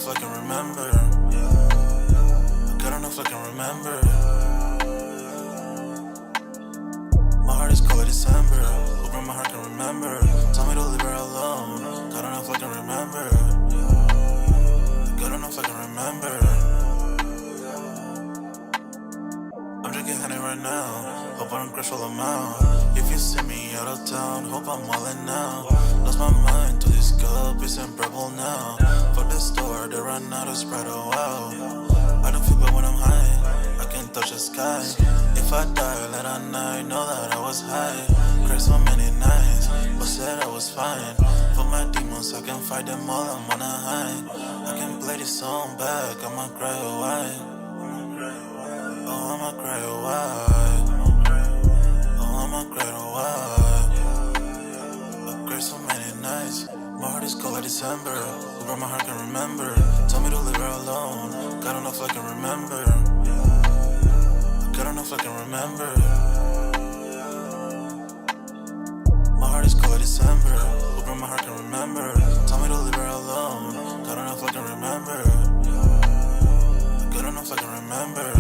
enough I can remember. Good enough I can remember. My heart is cold December. Open my heart can remember. Tell me to leave her alone. Good enough I can remember. Good enough I can remember. I'm drinking honey right now. Hope I don't crash all amount. If you see me out of town, hope I'm wildin' now. Lost my mind to this cup, it's unbearable now. Fuck the store, they run out of Sprite, oh wow. I don't feel bad when I'm high, I can't touch the sky. If I die late at night, know that I was high. Cried so many nights, but said I was fine. For my demons, I can fight them all, I'm on a high. I can play this song back, I'ma cry a while. Oh, I'ma cry a while. Oh, I'ma cry a while. I cried so many nights. My heart is cold like December. Over my heart can remember. Tell me to leave her alone. God enough I can remember. God enough I can remember. My heart is cold like December. Over my heart can remember. Tell me to leave her alone. God enough I can remember. God enough I can remember.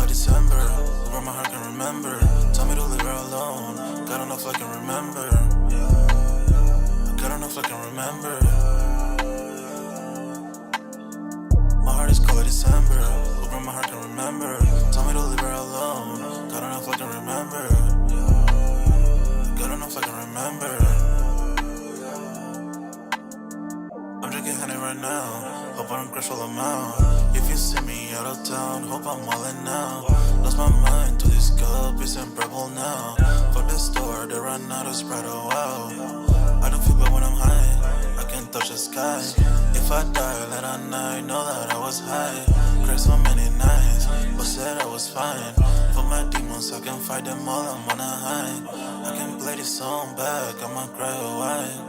December, over my heart can remember. Tell me to leave her alone. God enough I can remember. God enough I can remember. My heart is cold like December. Over my heart can remember. Tell me to leave her alone. God enough I can remember. God enough I can remember. I'm drinking honey right now. Hope I don't crash all amount. If you see me out of town, hope I'm wildin' now. Lost my mind to this cup, it's unbearable now. Fuck the store, they run out of Sprite, oh wow. I don't feel bad when I'm high, I can't touch the sky. If I die late at night, know that I was high. Cried so many nights, but said I was fine. For my demons, I can fight them all, I'm on a high. I can play this song back, I'ma cry a while.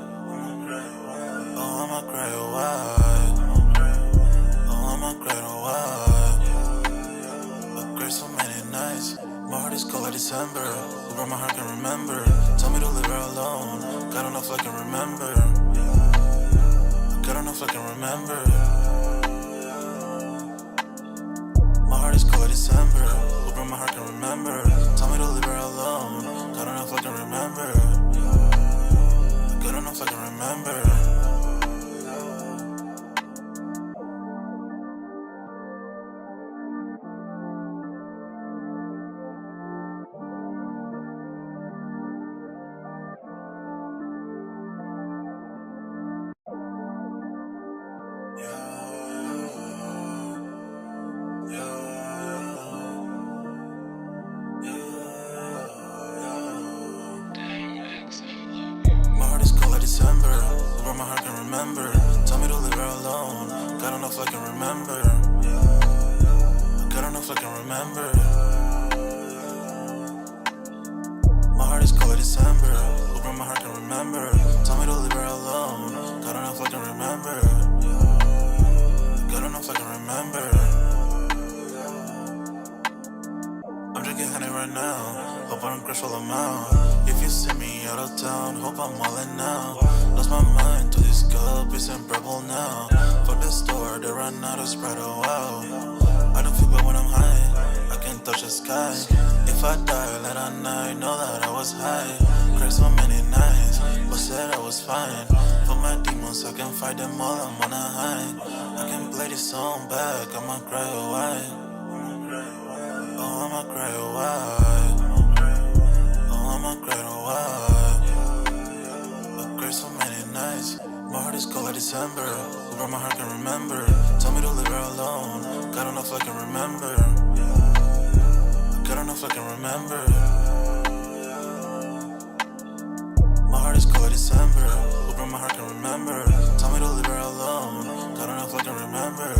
Oh, I'ma cry a while. Oh, I'ma cry a while. I cried so many nights. My heart is cold like December. Over my heart can remember. Tell me to leave her alone. God enough I can remember. God enough I can remember. My heart is cold like December. Over my heart can remember. Tell me to leave her alone. God enough I can remember. God enough I can remember. December, over my heart can remember. Tell me to leave her alone. God enough I can remember. God enough I can remember. My heart is cold like December. Over my heart can remember. Tell me to leave her alone. God enough I can remember. God enough I can remember. I'm drinking honey right now. Hope I don't crash all amount. If you see me out of town, hope I'm wildin' now. Lost my mind to this cup, it's unbearable now. Fuck the store, they run out of Sprite, oh wow. I don't feel bad when I'm high, I can't touch the sky. If I die late at night, know that I was high. Cried so many nights, but said I was fine. For my demons, I can fight them all, I'm on a high. I can play this song back, I'ma cry a while. Oh, I'ma cry a while. Oh, I'ma cry a while. I cried so many nights. My heart is cold like December. Over my heart can remember. Tell me to leave her alone. God enough I can remember. God enough I can remember. My heart is cold like December. Over my heart can remember. Tell me to leave her alone. God enough I can remember.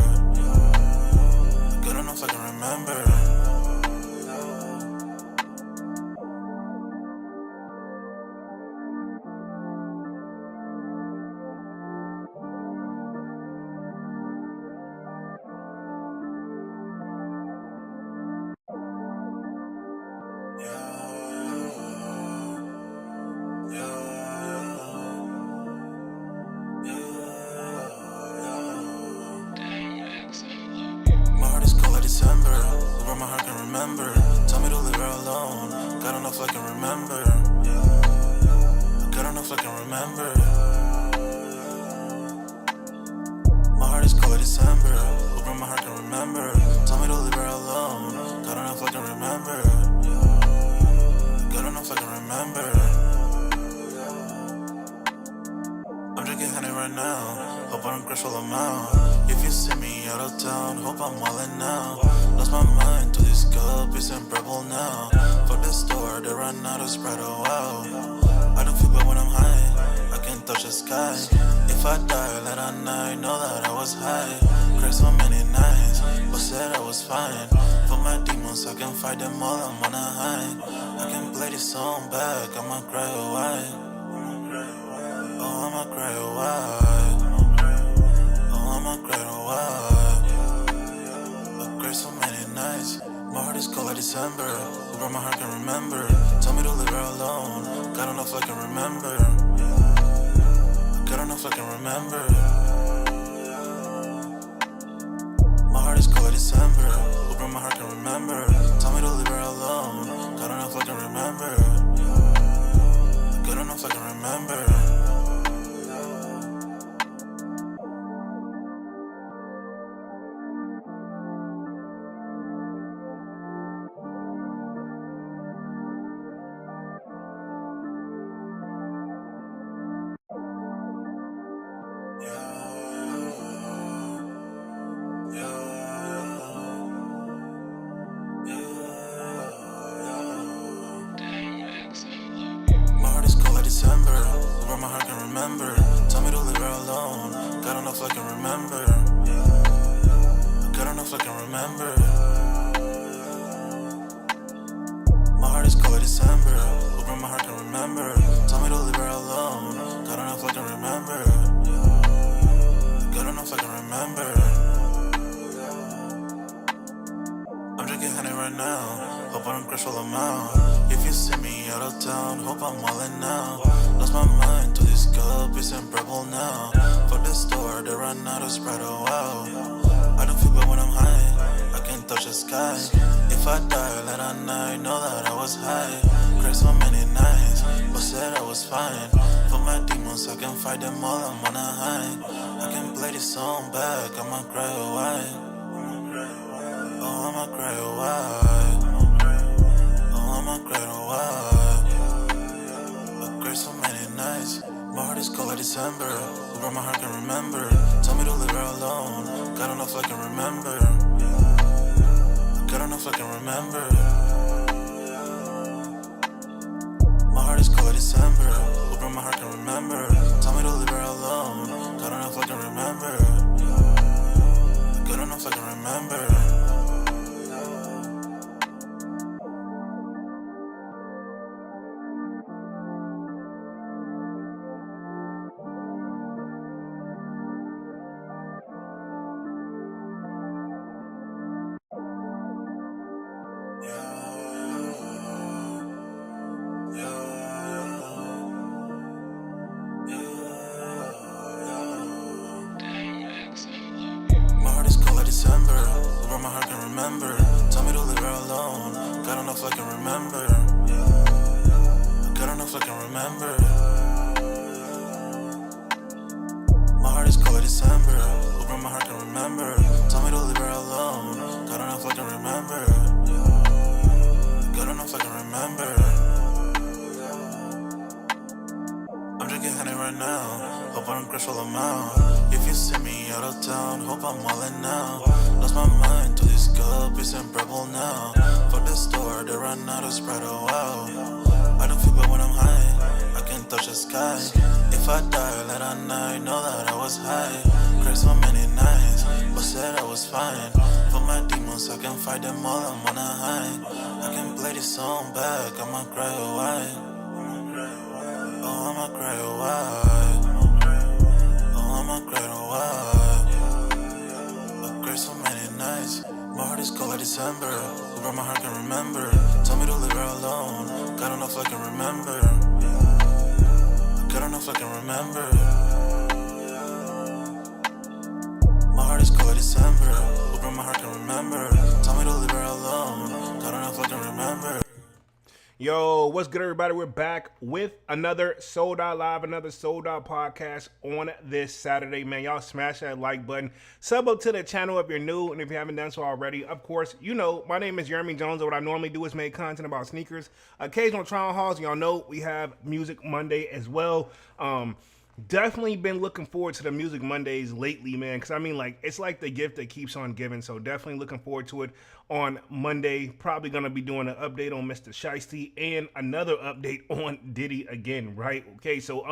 remember. Tell me to leave her alone. God don't know if I can remember. God don't know if I can remember. My heart is cold like December. Open my heart can remember. Tell me to leave her alone. God don't know if I can remember. God don't know if I can remember. I'm drinking honey right now. Hope I don't crash all I'm out. If you see me out of town, hope I'm wildin' now. Lost my mind to this cup, it's unbearable now. Fuck the store, they run out of Sprite, oh wow. I don't feel bad when I'm high, I can't touch the sky. If I die late at night, know that I was high. Cried so many nights, but said I was fine. For my demons, I can fight them all, I'm on a high. I can play this song back, I'ma cry a while. Oh, I'ma cry a while. Oh, I'ma cry a while. I cried so many nights. My heart is cold like December. Where my heart can remember. Tell me to leave her alone. God don't know if I can remember. God don't know if I can remember. My heart is cold like December. Where my heart can remember. Tell me to leave her alone. God don't know if I can remember. God don't know if I can remember. December, where my heart can remember. Tell me to leave her alone. God don't know if I can remember. God don't know if I can remember. My heart is cold like December, where my heart can remember. Tell me to leave her alone. God don't know if I can remember. God don't know if I can remember. I'm drinking honey right now. Hope I don't crash all I'm out. If you see me out of town, hope I'm wildin' now. Lost my mind to this cup, it's unbearable now. Fuck the store, they run out of Sprite, oh wow. I don't feel bad when I'm high, I can't touch the sky. If I die late at night, know that I was high. Cried so many nights, but said I was fine. For my demons, I can fight them all, I'm on a high. I can play this song back, I'ma cry a while. Oh, I'ma cry a while. Oh, I'ma cry a while. I cried so many nights. My heart is cold like December. Where my heart can remember. Tell me to leave her alone. God don't know if I can remember. God don't know if I can remember. My heart is cold like December. Where my heart can remember. Tell me to leave her alone. God don't know if I can remember. God don't know if I can remember. December, where my heart can remember. Tell me to leave her alone. God don't know if I can remember. God don't know if I can remember. My heart is cold like December, where my heart can remember. Tell me to leave her alone. God don't know if I can remember. God don't know if I can remember. I'm drinking honey right now. Hope I don't crash all I'm out. If you see me out of town, hope I'm wildin' now. Lost my mind to this cup, it's unbearable now. Fuck the store, they run out of Sprite, oh wow. I don't feel bad when I'm high, I can't touch the sky. If I die late at night, know that I was high. Cried so many nights, but said I was fine. For my demons, I can fight them all, I'm on a high. I can play this song back, I'ma cry a while. Oh, I'ma cry a while. Oh, I'ma cry a while. I cried so many nights. My heart is cold like December. Where my heart can remember. Tell me to leave her alone. God don't know if I can remember. God don't know if I can remember. My heart is cold like December. Where my heart can remember. Tell me to leave her never alone. God enough I can remember. Yo, what's good, everybody? We're back with another Sold Out Live, another Sold Out podcast on this Saturday, man. Y'all smash that like button. Sub up to the channel if you're new, and if you haven't done so already, of course, you know, my name is Jeremy Jones, and what I normally do is make content about sneakers, occasional trial hauls. Y'all know we have Music Monday as well. Definitely been looking forward to the Music Mondays lately, man, because I mean, like, it's like the gift that keeps on giving, so definitely looking forward to it on Monday. Probably going to be doing an update on Mr. Shiesty and another update on Diddy again, right? Okay, so,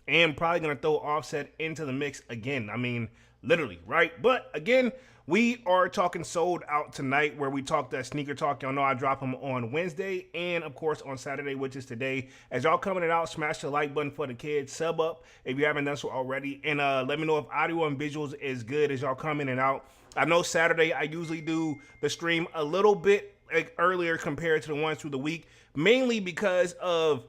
and probably going to throw Offset into the mix again. I mean, literally, right? But, again, we are talking Sold Out tonight, where we talk that sneaker talk. Y'all know I drop them on Wednesday and, of course, on Saturday, which is today. As y'all coming it out, smash the like button for the kids. Sub up if you haven't done so already. And let me know if audio and visuals is good as y'all come in and out. I know Saturday I usually do the stream a little bit earlier compared to the ones through the week, mainly because of,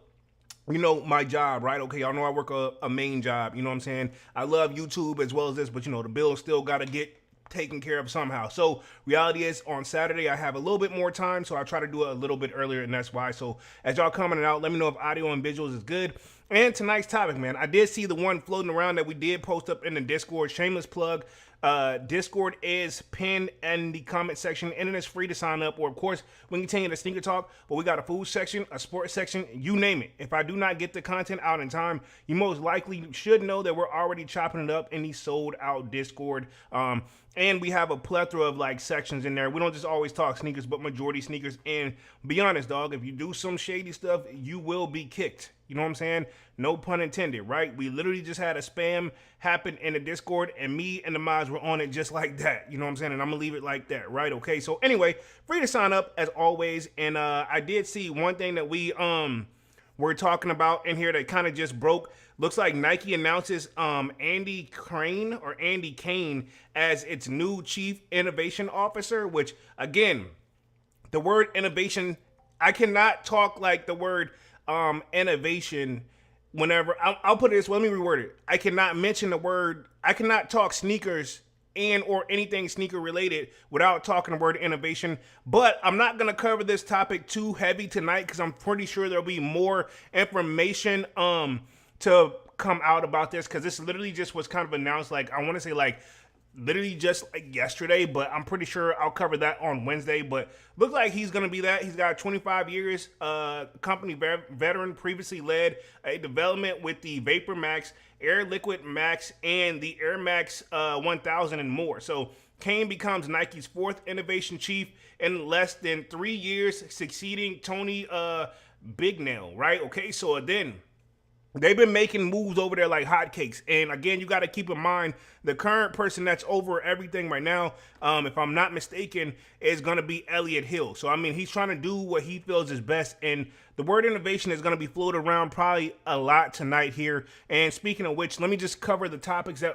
you know, my job, right? Okay, y'all know I work a main job, you know what I'm saying? I love YouTube as well as this, but, you know, the bills still got to get taken care of somehow. So reality is, on Saturday I have a little bit more time, so I try to do it a little bit earlier, and that's why. So as y'all coming out, let me know if audio and visuals is good. And tonight's topic, man, I did see the one floating around that we did post up in the Discord. Shameless plug. Discord is pinned in the comment section, and it is free to sign up. Or, of course, we can continue the sneaker talk, but we got a food section, a sports section, you name it. If I do not get the content out in time, you most likely should know that we're already chopping it up in the Sold Out Discord. And we have a plethora of like sections in there. We don't just always talk sneakers, but majority sneakers. And be honest, dog, if you do some shady stuff, you will be kicked. You know what I'm saying? No pun intended, right? We literally just had a spam happen in the Discord, and me and the mods were on it just like that. You know what I'm saying? And I'm going to leave it like that, right? Okay, so anyway, free to sign up as always. And I did see one thing that we're talking about in here that kind of just broke. Looks like Nike announces Andy Kane as its new Chief Innovation Officer, which, again, the word innovation, I cannot talk like the word innovation whenever, I'll put it this way, let me reword it. I cannot mention the word, I cannot talk sneakers and or anything sneaker related without talking the word innovation. But I'm not going to cover this topic too heavy tonight, because I'm pretty sure there'll be more information to come out about this, because this literally just was kind of announced, like, I want to say like literally just like yesterday, but I'm pretty sure I'll cover that on Wednesday. But looks like he's going to be that. He's got 25 years, company veteran, previously led a development with the Vapor Max, Air Liquid Max, and the Air Max 1000 and more. So Kane becomes Nike's fourth innovation chief in less than 3 years, succeeding Tony Bignail, right? Okay, so then they've been making moves over there like hotcakes. And again, you got to keep in mind the current person that's over everything right now, if I'm not mistaken, is going to be Elliot Hill. So, I mean, he's trying to do what he feels is best. And the word innovation is going to be floated around probably a lot tonight here. And speaking of which, let me just mention the topics that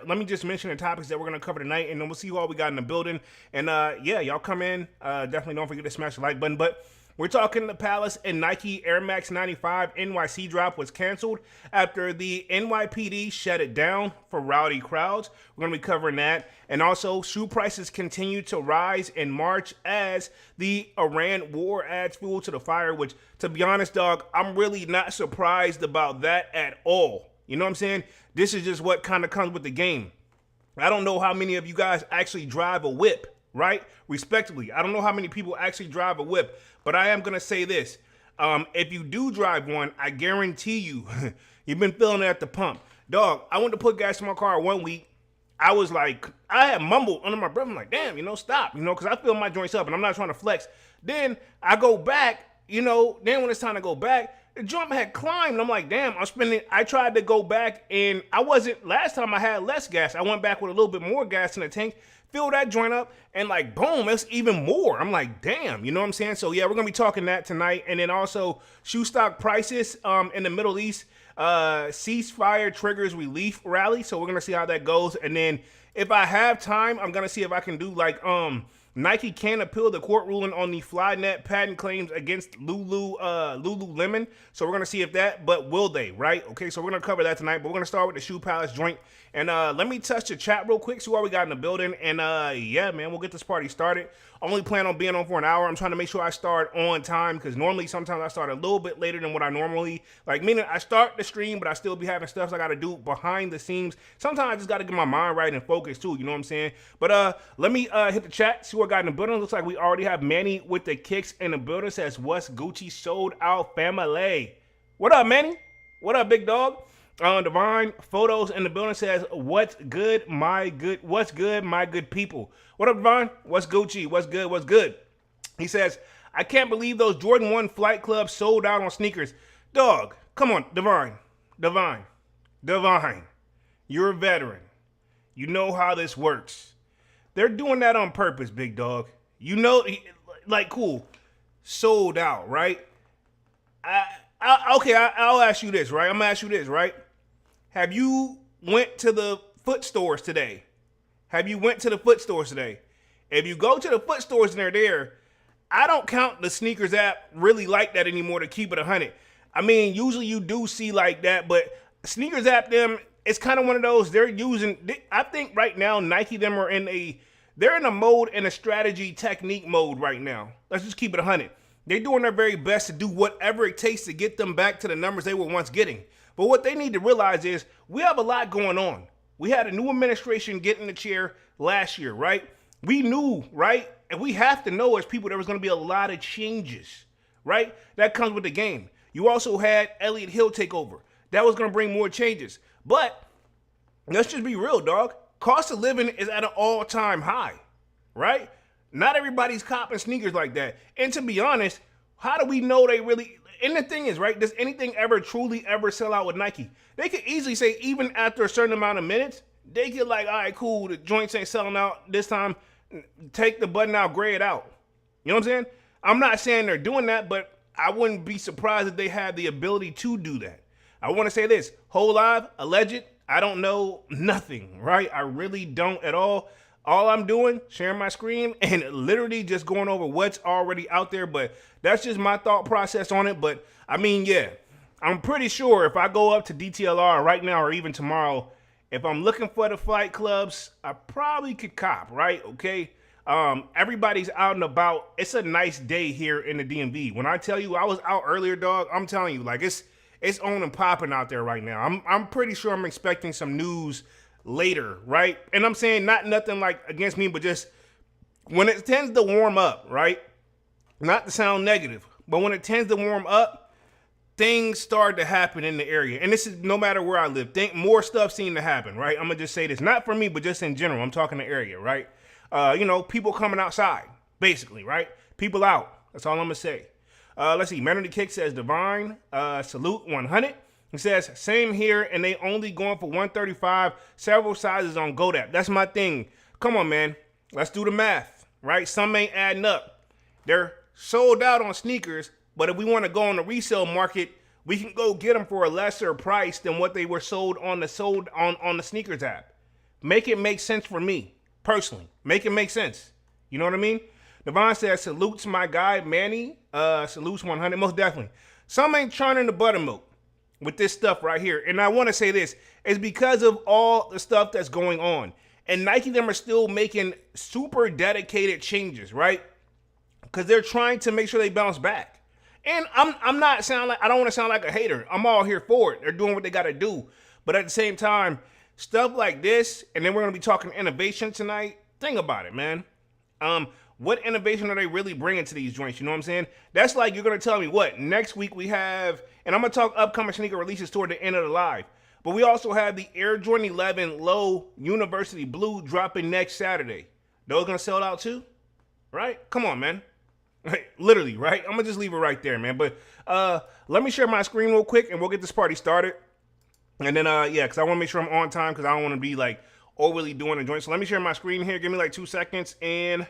we're going to cover tonight. And then we'll see who all we got in the building. And yeah, y'all come in. Definitely don't forget to smash the like button. But we're talking the Palace and Nike Air Max 95 NYC drop was canceled after the NYPD shut it down for rowdy crowds. We're going to be covering that. And also, shoe prices continue to rise in March as the Iran war adds fuel to the fire, which, to be honest, dog, I'm really not surprised about that at all. You know what I'm saying? This is just what kind of comes with the game. I don't know how many of you guys actually drive a whip, right? Respectively, I don't know how many people actually drive a whip. But I am going to say this. If you do drive one, I guarantee you, you've been filling it at the pump. Dog, I went to put gas in my car 1 week. I was like, I had mumbled under my breath. I'm like, damn, stop, because I fill my joints up and I'm not trying to flex. Then I go back, then when it's time to go back, the jump had climbed. I'm like, damn, I tried to go back and last time I had less gas. I went back with a little bit more gas in the tank. Fill that joint up, and like, boom, it's even more. I'm like, damn, you know what I'm saying? So yeah, we're gonna be talking that tonight. And then also shoe stock prices in the Middle East, ceasefire triggers relief rally. So we're gonna see how that goes. And then if I have time, I'm gonna see if I can do like Nike can appeal the court ruling on the Flynet patent claims against Lululemon. So we're going to see if that, but will they, right? Okay, so we're going to cover that tonight, but we're going to start with the Shoe Palace joint And let me touch the chat real quick, see what we got in the building. And yeah, man, we'll get this party started. Only plan on being on for an hour. I'm trying to make sure I start on time because normally sometimes I start a little bit later than what I normally, like, meaning I start the stream, but I still be having stuff I got to do behind the scenes. Sometimes I just got to get my mind right and focus too, you know what I'm saying? But let me hit the chat, see what I got in the building. Looks like we already have Manny with the kicks in the building. Says, what's Gucci sold out family? What up, Manny? What up, big dog? Divine Photos in the building says, what's good, my good people? What up, Divine? What's Gucci? What's good? He says, I can't believe those Jordan 1 Flight Clubs sold out on sneakers. Dog, come on, Divine. You're a veteran. You know how this works. They're doing that on purpose, big dog. You know, like, cool. Sold out, right? I'll ask you this, right? I'm gonna ask you this, right? Have you went to the foot stores today? If you go to the foot stores and they're there, I don't count the sneakers app really like that anymore to keep it 100. I mean, usually you do see like that, but sneakers app them, it's kind of one of those they're using. I think right now Nike them are they're in a mode, in a strategy technique mode right now. Let's just keep it 100. They're doing their very best to do whatever it takes to get them back to the numbers they were once getting. But what they need to realize is we have a lot going on. We had a new administration get in the chair last year, right? We knew, right? And we have to know as people there was going to be a lot of changes, right? That comes with the game. You also had Elliott Hill take over. That was going to bring more changes. But let's just be real, dog. Cost of living is at an all-time high, right? Not everybody's copping sneakers like that. And to be honest, how do we know they really... And the thing is, right, does anything ever truly ever sell out with Nike? They could easily say, even after a certain amount of minutes, they get like, all right, cool, the joints ain't selling out this time. Take the button out, gray it out. You know what I'm saying? I'm not saying they're doing that, but I wouldn't be surprised if they had the ability to do that. I want to say this, whole live, alleged, I don't know nothing, right? I really don't at all. All I'm doing, sharing my screen and literally just going over what's already out there. But that's just my thought process on it. But I mean, yeah, I'm pretty sure if I go up to DTLR right now or even tomorrow, if I'm looking for the flight clubs, I probably could cop, right? Okay. Everybody's out and about. It's a nice day here in the DMV. When I tell you I was out earlier, dog, I'm telling you, like it's on and popping out there right now. I'm pretty sure I'm expecting some news later, right? And I'm saying not nothing like against me, but just when it tends to warm up, right? Not to sound negative, but when it tends to warm up, things start to happen in the area. And this is no matter where I live. More stuff seem to happen, right? I'm gonna just say this, not for me, but just in general. I'm talking the area, right? People coming outside, basically, right? People out. That's all I'm gonna say. Let's see. Man of the Kick says Divine, salute 100. He says, same here, and they only going for 135, several sizes on GoDaddy. That's my thing. Come on, man. Let's do the math, right? Some ain't adding up. They're sold out on sneakers, but if we want to go on the resale market, we can go get them for a lesser price than what they were sold on the sneakers app. Make it make sense for me, personally. Make it make sense. You know what I mean? Devon says, salutes my guy, Manny. Salutes 100, most definitely. Some ain't churning the buttermilk with this stuff right here. And I want to say this, it's because of all the stuff that's going on. And Nike them are still making super dedicated changes, right? Because they're trying to make sure they bounce back. And I don't want to sound like a hater. I'm all here for it. They're doing what they got to do. But at the same time, stuff like this, and then we're going to be talking innovation tonight. Think about it, man. What innovation are they really bringing to these joints? You know what I'm saying? That's like you're going to tell me what? Next week we have, and I'm going to talk upcoming sneaker releases toward the end of the live. But we also have the Air Jordan 11 Low University Blue dropping next Saturday. Those going to sell out too? Right? Come on, man. Literally, right? I'm going to just leave it right there, man. But let me share my screen real quick and we'll get this party started. And then, because I want to make sure I'm on time because I don't want to be like overly doing a joint. So let me share my screen here. Give me like 2 seconds and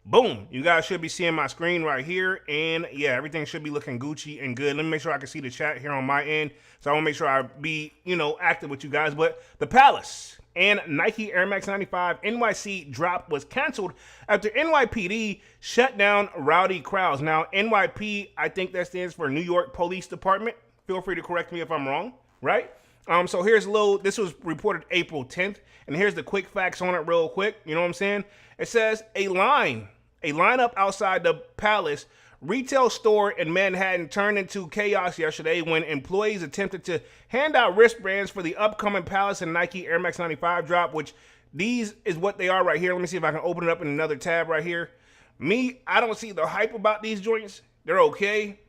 boom. You guys should be seeing my screen right here. And yeah, everything should be looking Gucci and good. Let me make sure I can see the chat here on my end. So I want to make sure I be, active with you guys. But the Palace and Nike Air Max 95 NYC drop was canceled after NYPD shut down rowdy crowds. Now, NYP, I think that stands for New York Police Department. Feel free to correct me if I'm wrong, right? So here's a little, this was reported April 10th, and here's the quick facts on it real quick. You know what I'm saying? It says a lineup outside the Palace retail store in Manhattan turned into chaos yesterday when employees attempted to hand out wristbands for the upcoming Palace and Nike Air Max 95 drop, which these is what they are right here. Let me see if I can open it up in another tab right here. I don't see the hype about these joints. They're okay.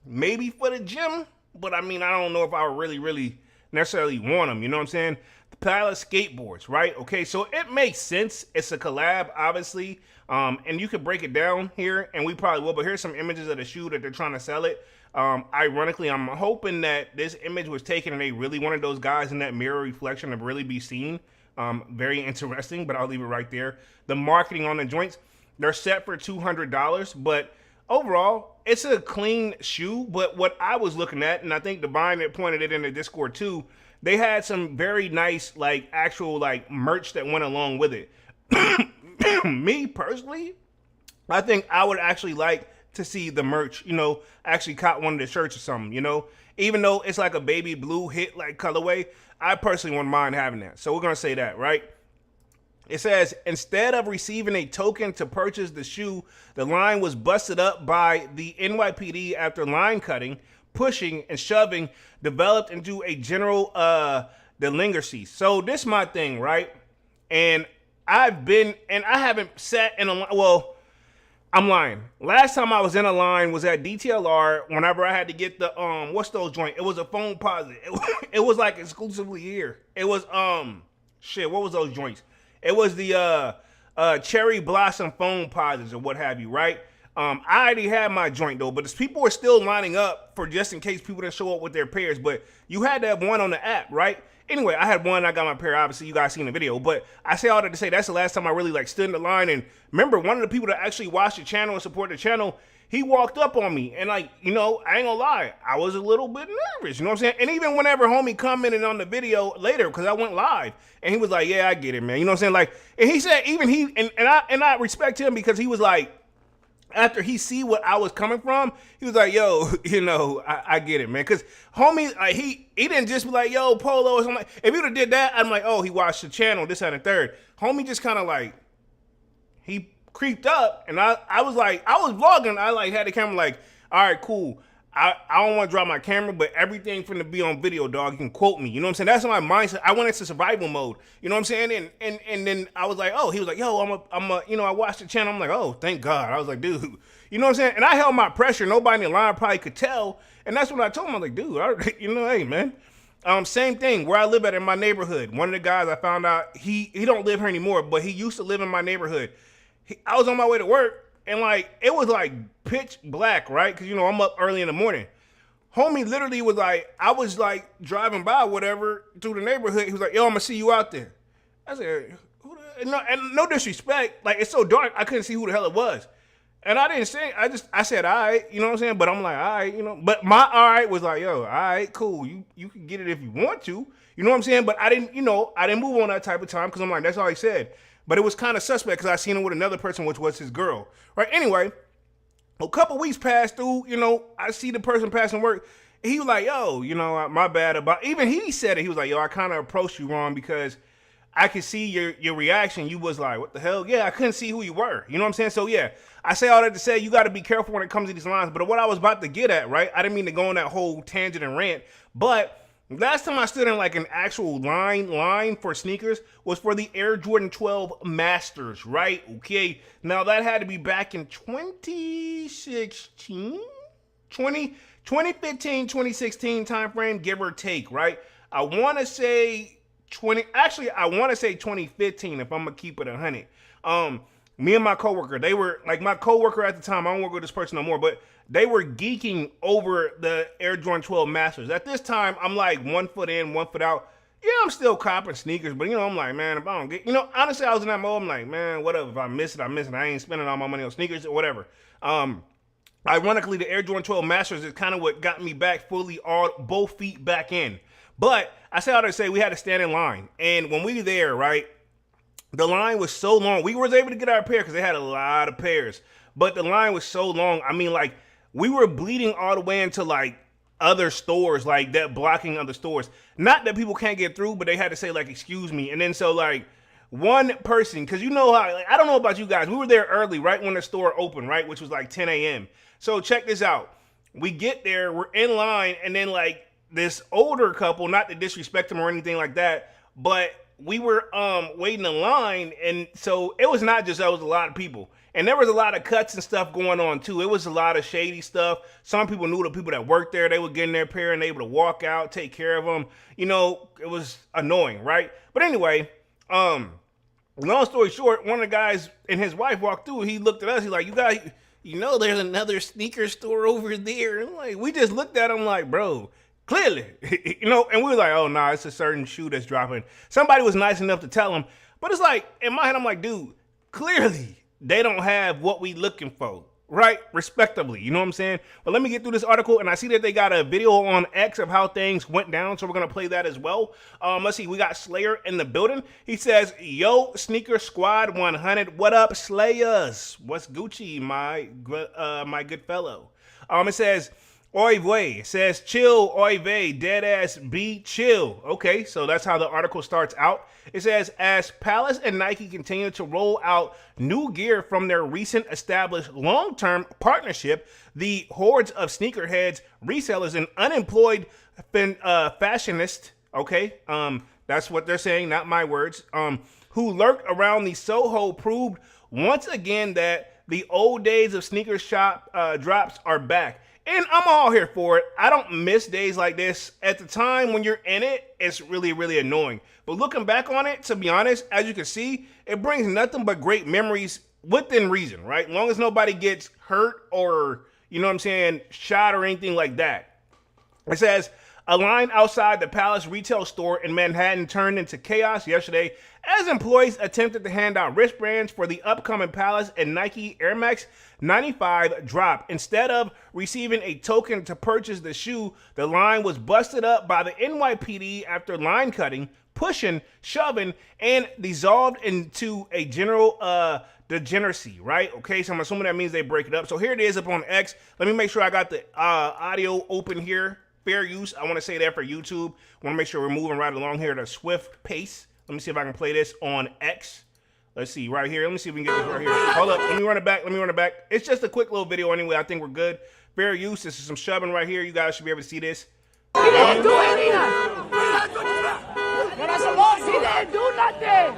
Maybe for the gym, but I mean, I don't know if I would really necessarily want them. You know what I'm saying? The Palace skateboards, right? Okay, so it makes sense. It's a collab, obviously. And you could break it down here, and we probably will, but here's some images of the shoe that they're trying to sell it. Ironically, I'm hoping that this image was taken and they really wanted those guys in that mirror reflection to really be seen. Very interesting, but I'll leave it right there. The marketing on the joints, they're set for $200, but overall, it's a clean shoe. But what I was looking at, and I think Divine that pointed it in the Discord too, they had some very nice, like, actual, like, merch that went along with it. Me personally, I think I would actually like to see the merch, you know, actually caught one of the shirts or something, you know, even though it's like a baby blue hit like colorway, I personally wouldn't mind having that. So we're going to say that, right? It says, instead of receiving a token to purchase the shoe, the line was busted up by the NYPD after line cutting, pushing, and shoving developed into a general delinquency. So this is my thing, right? And I haven't sat in a line. Well, I'm lying. Last time I was in a line was at DTLR whenever I had to get the, what's those joint? It was a phone posit. It was like exclusively here. It was, what was those joints? It was the cherry blossom phone posits or what have you, right? I already had my joint though, but people were still lining up for just in case people didn't show up with their pairs. But you had to have one on the app, right? Anyway, I had one. I got my pair. Obviously, you guys seen the video. But I say all that to say that's the last time I really like stood in the line. And remember, one of the people that actually watched the channel and support the channel, he walked up on me. And like, you know, I ain't gonna lie, I was a little bit nervous. You know what I'm saying? And even whenever homie commented on the video later, because I went live, and he was like, "Yeah, I get it, man." You know what I'm saying? Like, and he said even he and I respect him because he was like, after he see what I was coming from, he was like, yo, you know, I get it, man. Because homie, he didn't just be like, yo, Polo or something. Like, if he would have did that, I'm like, oh, he watched the channel, this, and the third. Homie just kind of like, he creeped up, and I was like, I was vlogging. I like had the camera like, all right, cool. I don't want to drop my camera, but everything finna be on video, dog. You can quote me. You know what I'm saying? That's my mindset. I went into survival mode. You know what I'm saying? And then I was like, oh, he was like, yo, I'm a, you know, I watched the channel. I'm like, oh, thank God. I was like, dude, you know what I'm saying? And I held my pressure. Nobody in the line probably could tell. And that's what I told him. I was like, dude, you know, hey, man. Same thing where I live at in my neighborhood. One of the guys I found out, he don't live here anymore, but he used to live in my neighborhood. I was on my way to work. And like, it was like pitch black, right? Because, you know, I'm up early in the morning. Homie literally was like, I was like driving by whatever through the neighborhood. He was like, yo, I'm going to see you out there. I said, and no disrespect. Like, it's so dark, I couldn't see who the hell it was. And I didn't say, I said, all right, you know what I'm saying? But I'm like, all right, you know. But my all right was like, yo, all right, cool. You can get it if you want to. You know what I'm saying? But I didn't, you know, I didn't move on that type of time because I'm like, that's all he said. But it was kind of suspect because I seen him with another person, which was his girl. Right? Anyway, a couple weeks passed through, you know, I see the person passing work. He was like, yo, you know, my bad about, even he said it. He was like, yo, I kind of approached you wrong because I could see your reaction. You was like, what the hell? Yeah, I couldn't see who you were. You know what I'm saying? So yeah, I say all that to say you got to be careful when it comes to these lines. But what I was about to get at, right? I didn't mean to go on that whole tangent and rant, but last time I stood in like an actual line for sneakers was for the Air Jordan 12 Masters, right? Okay. Now that had to be back in 2015, 2016 time frame, give or take, right? I want to say 2015 if I'm going to keep it 100. Me and my coworker, they were like my coworker at the time. I don't work with this person no more, but they were geeking over the Air Jordan 12 Masters. At this time, I'm like 1 foot in, 1 foot out. Yeah, I'm still copping sneakers, but you know, I'm like, man, if I don't get, you know, honestly, I was in that mode. I'm like, man, whatever. If I miss it, I miss it. I ain't spending all my money on sneakers or whatever. Ironically, the Air Jordan 12 Masters is kind of what got me back fully, both feet back in. But I say all that to say we had to stand in line, and when we were there, right, the line was so long. We was able to get our pair because they had a lot of pairs, but the line was so long. I mean, like, we were bleeding all the way into like other stores, like that blocking other stores. Not that people can't get through, but they had to say like, excuse me. And then so like one person, because you know how, like, I don't know about you guys, we were there early, right when the store opened, right, which was like 10 a.m. So check this out. We get there, we're in line, and then like this older couple, not to disrespect them or anything like that, but we were waiting in line, and so it was not just, that was a lot of people. And there was a lot of cuts and stuff going on too. It was a lot of shady stuff. Some people knew the people that worked there. They would get in their pair and able to walk out, take care of them. You know, it was annoying, right? But anyway, long story short, one of the guys and his wife walked through. He looked at us. He's like, "You guys, you know, there's another sneaker store over there." And like, we just looked at him like, bro, clearly, you know, and we were like, oh, nah, it's a certain shoe that's dropping. Somebody was nice enough to tell him, but it's like, in my head, I'm like, dude, clearly they don't have what we looking for, right? Respectively, you know what I'm saying? But let me get through this article, and I see that they got a video on X of how things went down, so we're gonna play that as well. Let's see, we got Slayer in the building. He says, yo, Sneaker Squad 100, what up, Slayers? What's Gucci, my good fellow? It says, oy vey, says chill, oy vey, dead ass be chill. Okay, so that's how the article starts out. It says, as Palace and Nike continue to roll out new gear from their recent established long-term partnership, the hordes of sneakerheads, resellers, and unemployed fashionists, okay, that's what they're saying, not my words, who lurk around the Soho proved once again that the old days of sneaker shop drops are back. And I'm all here for it. I don't miss days like this. At the time when you're in it, it's really, really annoying. But looking back on it, to be honest, as you can see, it brings nothing but great memories within reason, right? As long as nobody gets hurt or, you know what I'm saying, shot or anything like that. It says, a line outside the Palace retail store in Manhattan turned into chaos yesterday as employees attempted to hand out wristbands for the upcoming Palace and Nike Air Max 95 drop. Instead of receiving a token to purchase the shoe, the line was busted up by the NYPD after line cutting, pushing, shoving, and dissolved into a general degeneracy, right? Okay, so I'm assuming that means they break it up. So here it is up on X. Let me make sure I got the audio open here. Fair use. I want to say that for YouTube. I want to make sure we're moving right along here at a swift pace. Let me see if I can play this on X. Let's see, right here. Let me see if we can get this right here. Hold up. Let me run it back. Let me run it back. It's just a quick little video anyway. I think we're good. Fair use. This is some shoving right here. You guys should be able to see this. He didn't do anything. He didn't do nothing.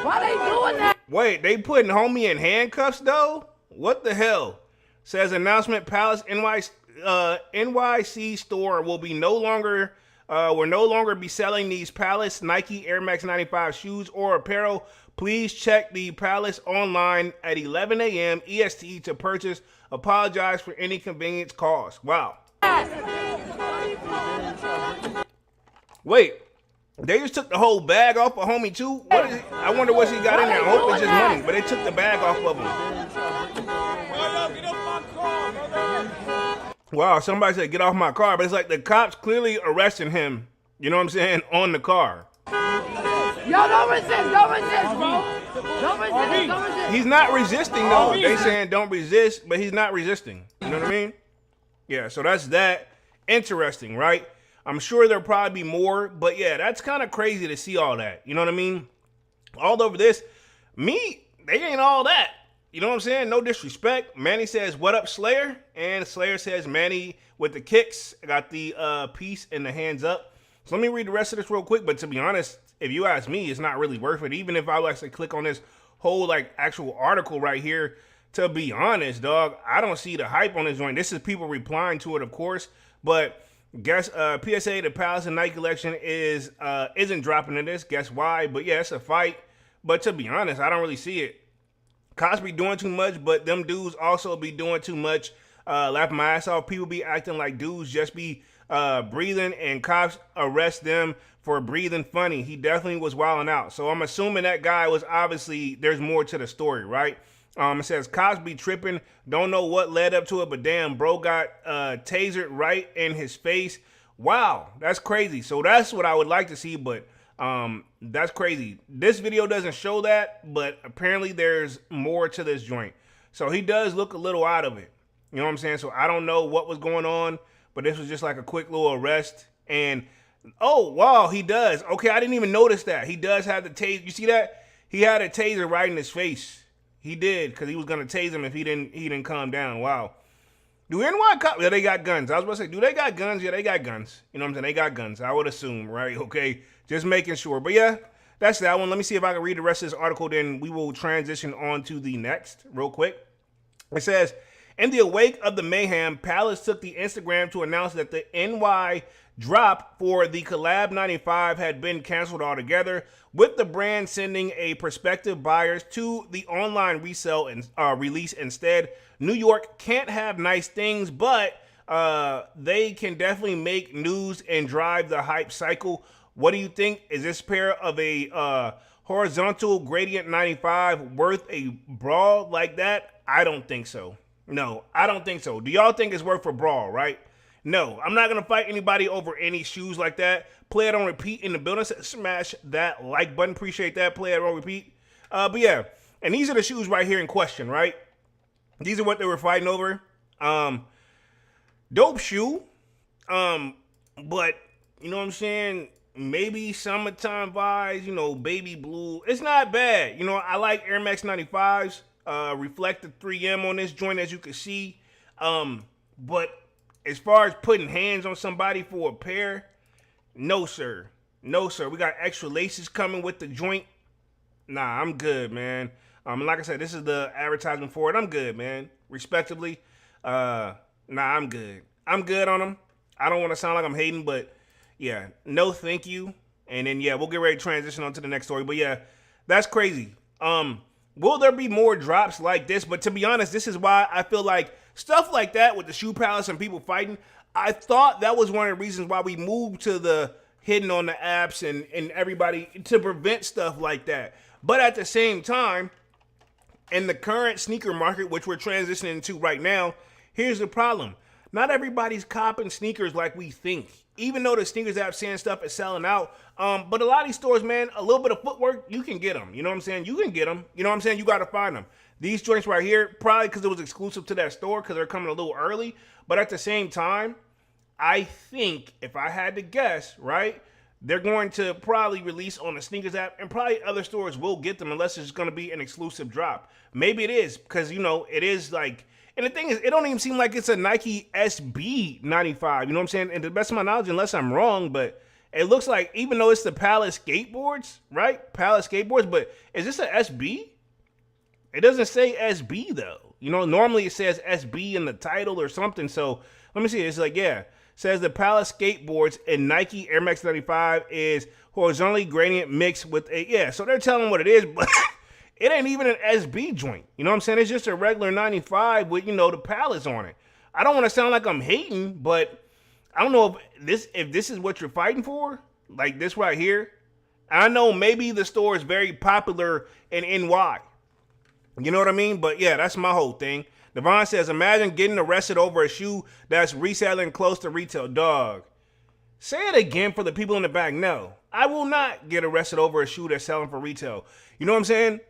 Why they doing that? Wait, they putting homie in handcuffs though? What the hell? Says announcement, Palace NYC store will no longer be selling these Palace Nike Air Max 95 shoes or apparel. Please check the Palace online at 11 a.m. EST to purchase. Apologize for any inconvenience caused. Wow. Wait, they just took the whole bag off of homie too? What is it? I wonder what he got in there. I hope it's just money, but they took the bag off of him. Wow, somebody said get off my car, but it's like the cops clearly arresting him, you know what I'm saying, on the car. Yo, don't resist, bro. Don't resist. He's not resisting though. They saying don't resist, but he's not resisting. You know what I mean? Yeah, so that's that. Interesting, right? I'm sure there'll probably be more, but yeah, that's kind of crazy to see all that. You know what I mean? All over this, they ain't all that. You know what I'm saying? No disrespect. Manny says, what up, Slayer? And Slayer says, Manny with the kicks. Got the piece and the hands up. So let me read the rest of this real quick. But to be honest, if you ask me, it's not really worth it. Even if I actually click on this whole like actual article right here, to be honest, dog, I don't see the hype on this joint. This is people replying to it, of course. But guess PSA, the Palace and Nike collection isn't dropping in this. Guess why? But yeah, it's a fight. But to be honest, I don't really see it. Cops be doing too much, but them dudes also be doing too much. Laughing my ass off. People be acting like dudes just be breathing, and cops arrest them for breathing funny. He definitely was wilding out. So I'm assuming that guy was obviously, there's more to the story, right? It says cops be tripping. Don't know what led up to it, but damn, bro got tasered right in his face. Wow, that's crazy. So that's what I would like to see, but that's crazy. This video doesn't show that, but apparently there's more to this joint. So he does look a little out of it. You know what I'm saying? So I don't know what was going on, but this was just like a quick little arrest. And oh wow, he does. Okay, I didn't even notice that. He does have the taser. You see that? He had a taser right in his face. He did, because he was gonna tase him if he didn't calm down. Wow. Do NY cops? Yeah, they got guns. I was about to say, do they got guns? Yeah, they got guns. You know what I'm saying? They got guns. I would assume, right? Okay, just making sure. But yeah, that's that one. Let me see if I can read the rest of this article. Then we will transition on to the next real quick. It says, in the wake of the mayhem, Palace took the Instagram to announce that the NY drop for the Collab 95 had been canceled altogether, with the brand sending a prospective buyers to the online resale and release instead. New York can't have nice things, but they can definitely make news and drive the hype cycle. What do you think? Is this pair of a horizontal gradient 95 worth a brawl like that? I don't think so. No, I don't think so. Do y'all think it's worth a brawl, right? No, I'm not going to fight anybody over any shoes like that. Play it on repeat in the building. Smash that like button. Appreciate that. Play it on repeat. But yeah, and these are the shoes right here in question, right? These are what they were fighting over. Dope shoe. But, you know what I'm saying? Maybe summertime vibes, you know, baby blue. It's not bad. You know, I like Air Max 95s. Reflective 3M on this joint, as you can see. But as far as putting hands on somebody for a pair, no, sir. No, sir. We got extra laces coming with the joint. Nah, I'm good, man. Like I said, this is the advertisement for it. I'm good, man. Respectively. Nah, I'm good. I'm good on them. I don't want to sound like I'm hating, but yeah, no thank you. And then, yeah, we'll get ready to transition on to the next story. But yeah, that's crazy. Will there be more drops like this? But to be honest, this is why I feel like stuff like that with the Shoe Palace and people fighting, I thought that was one of the reasons why we moved to the hidden on the apps and everybody to prevent stuff like that. But at the same time, in the current sneaker market, which we're transitioning into right now, here's the problem. Not everybody's copping sneakers like we think. Even though the sneakers app saying stuff is selling out. But a lot of these stores, man, a little bit of footwork, you can get them. You know what I'm saying? You can get them. You know what I'm saying? You got to find them. These joints right here, probably because it was exclusive to that store because they're coming a little early. But at the same time, I think if I had to guess, right, they're going to probably release on the sneakers app, and probably other stores will get them unless it's going to be an exclusive drop. Maybe it is because, you know, it is like, and the thing is, it don't even seem like it's a Nike SB 95. You know what I'm saying? And to the best of my knowledge, unless I'm wrong, but it looks like, even though it's the Palace skateboards, right? Palace skateboards, but is this a SB? It doesn't say SB though. You know, normally it says SB in the title or something. So let me see. It's like, yeah, it says the Palace skateboards and Nike Air Max 95 is horizontally gradient mixed with a, yeah. So they're telling what it is, but it ain't even an SB joint. You know what I'm saying? It's just a regular 95 with, you know, the Palace on it. I don't want to sound like I'm hating, but I don't know if this is what you're fighting for, like this right here. I know maybe the store is very popular in NY. You know what I mean? But yeah, that's my whole thing. Devon says, imagine getting arrested over a shoe that's reselling close to retail. Dog. Say it again for the people in the back. No, I will not get arrested over a shoe that's selling for retail. You know what I'm saying?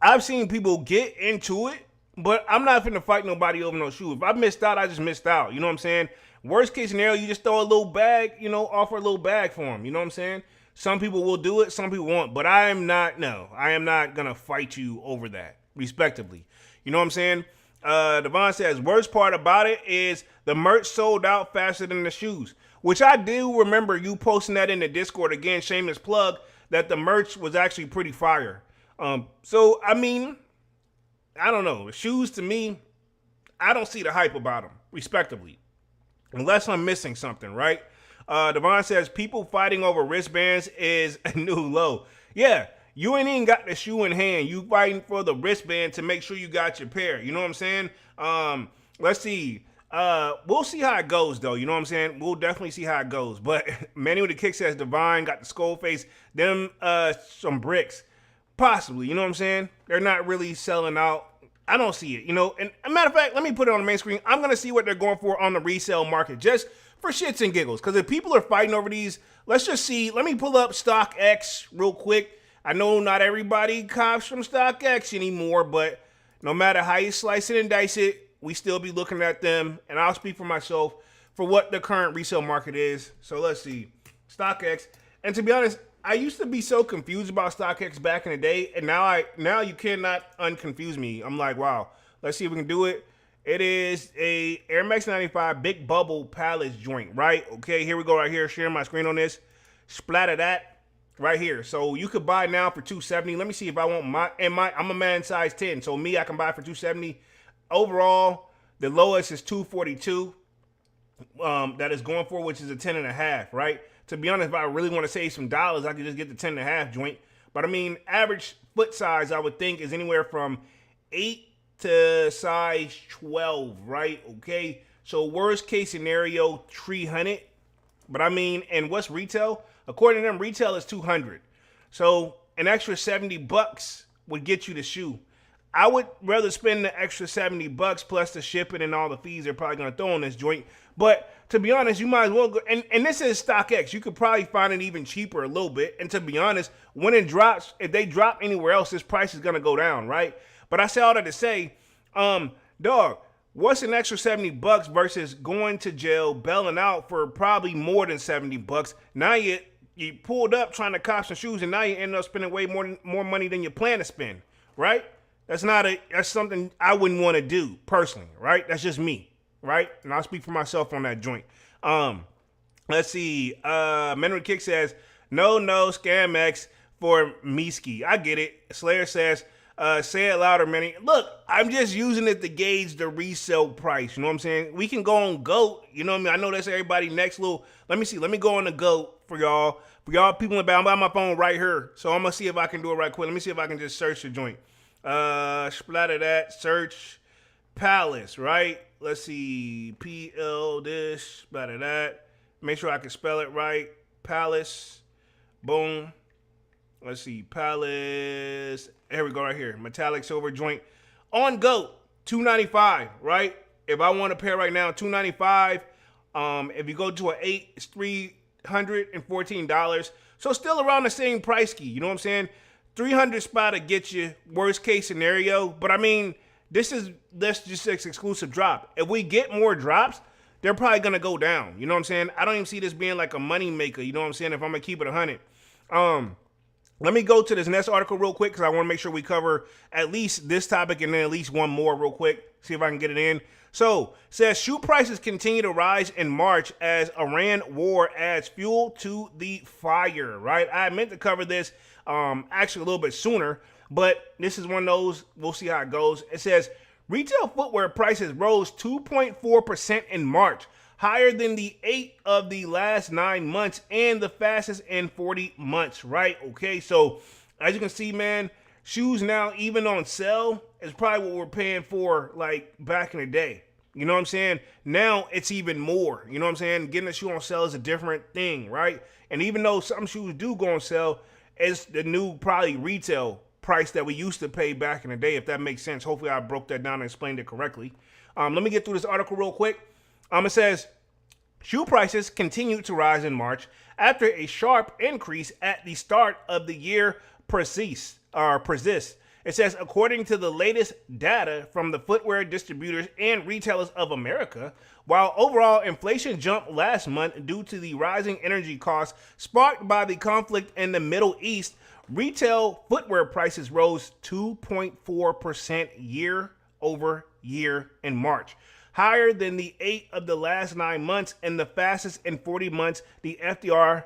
I've seen people get into it, but I'm not finna fight nobody over no shoe. If I missed out, I just missed out. You know what I'm saying? Worst case scenario, you just throw a little bag, you know, offer a little bag for them. You know what I'm saying? Some people will do it, some people won't. But I am not going to fight you over that, respectively. You know what I'm saying? Devon says, worst part about it is the merch sold out faster than the shoes. Which I do remember you posting that in the Discord. Again, shameless plug, that the merch was actually pretty fire. So, I mean, I don't know. Shoes, to me, I don't see the hype about them, respectively. Unless I'm missing something, right? Devon says, people fighting over wristbands is a new low. Yeah, you ain't even got the shoe in hand. You fighting for the wristband to make sure you got your pair. You know what I'm saying? Let's see. We'll see how it goes, though. You know what I'm saying? We'll definitely see how it goes. But Manny with the kick says, Divine got the skull face. Them, some bricks. Possibly. You know what I'm saying? They're not really selling out. I don't see it, you know. And a matter of fact, let me put it on the main screen. I'm going to see what they're going for on the resale market, just for shits and giggles. Because if people are fighting over these, let's just see. Let me pull up StockX real quick. I know not everybody cops from StockX anymore, but no matter how you slice it and dice it, we still be looking at them. And I'll speak for myself. for what the current resale market is. So let's see. StockX. And to be honest, I used to be so confused about StockX back in the day, and now you cannot unconfuse me. I'm like, wow. Let's see if we can do it. It is a Air Max 95 Big Bubble Palace joint, right? Okay, here we go right here. Sharing my screen on this. Splatter that right here. So you could buy now for $270. Let me see if I want I'm a man size 10. So me, I can buy for $270. Overall, the lowest is $242. That is going for, which is a 10.5, right? To be honest, if I really want to save some dollars, I could just get the 10.5 joint. But I mean, average foot size, I would think, is anywhere from 8 to size 12, right? Okay, so worst case scenario, 300. But I mean, and what's retail? According to them, retail is 200. So an extra $70 would get you the shoe. I would rather spend the extra $70 plus the shipping and all the fees they're probably gonna throw on this joint. But to be honest, you might as well go, and this is StockX. You could probably find it even cheaper a little bit. And to be honest, when it drops, if they drop anywhere else, this price is gonna go down, right? But I say all that to say, dog, what's an extra $70 versus going to jail, bailing out for probably more than $70? Now you pulled up trying to cop some shoes, and now you end up spending way more money than you plan to spend, right? That's something I wouldn't want to do personally, right? That's just me, right? And I'll speak for myself on that joint. Let's see. Menry Kick says, no, Scam-X for Miski. I get it. Slayer says, say it louder, Manny. Look, I'm just using it to gauge the resale price. You know what I'm saying? We can go on GOAT. You know what I mean? I know that's everybody next little. Let me see. Let me go on the GOAT for y'all. For y'all people in the back, I'm by my phone right here. So I'm going to see if I can do it right quick. Let me see if I can just search the joint. Splatter that. Search Palace, right? Let's see. PL this. Splatter that. Make sure I can spell it right. Palace. Boom. Let's see. Palace. Here we go right here. Metallic silver joint. On GOAT. $295, right? If I want a pair right now, $295. If you go to an 8, it's $314. So still around the same price key. You know what I'm saying? 300 spot to get you worst case scenario. But I mean, this just an exclusive drop. If we get more drops, they're probably gonna go down. You know what I'm saying? I don't even see this being like a money maker. You know what I'm saying? If I'm gonna keep it 100. Let me go to this next article real quick because I want to make sure we cover at least this topic and then at least one more real quick. See if I can get it in. So, it says shoe prices continue to rise in March as Iran war adds fuel to the fire, right? I meant to cover this actually a little bit sooner, but this is one of those. We'll see how it goes. It says retail footwear prices rose 2.4% in March, higher than the 8 of the last 9 months and the fastest in 40 months, right? Okay, so as you can see, man, shoes now even on sale is probably what we're paying for like back in the day. You know what I'm saying? Now it's even more. You know what I'm saying? Getting a shoe on sale is a different thing, right? And even though some shoes do go on sale, it's the new probably retail price that we used to pay back in the day, if that makes sense. Hopefully I broke that down and explained it correctly. Let me get through this article real quick. It says, shoe prices continued to rise in March after a sharp increase at the start of the year persists. It says, according to the latest data from the Footwear Distributors and Retailers of America, while overall inflation jumped last month due to the rising energy costs sparked by the conflict in the Middle East, retail footwear prices rose 2.4% year over year in March, higher than the 8 of the last 9 months and the fastest in 40 months, the FDRA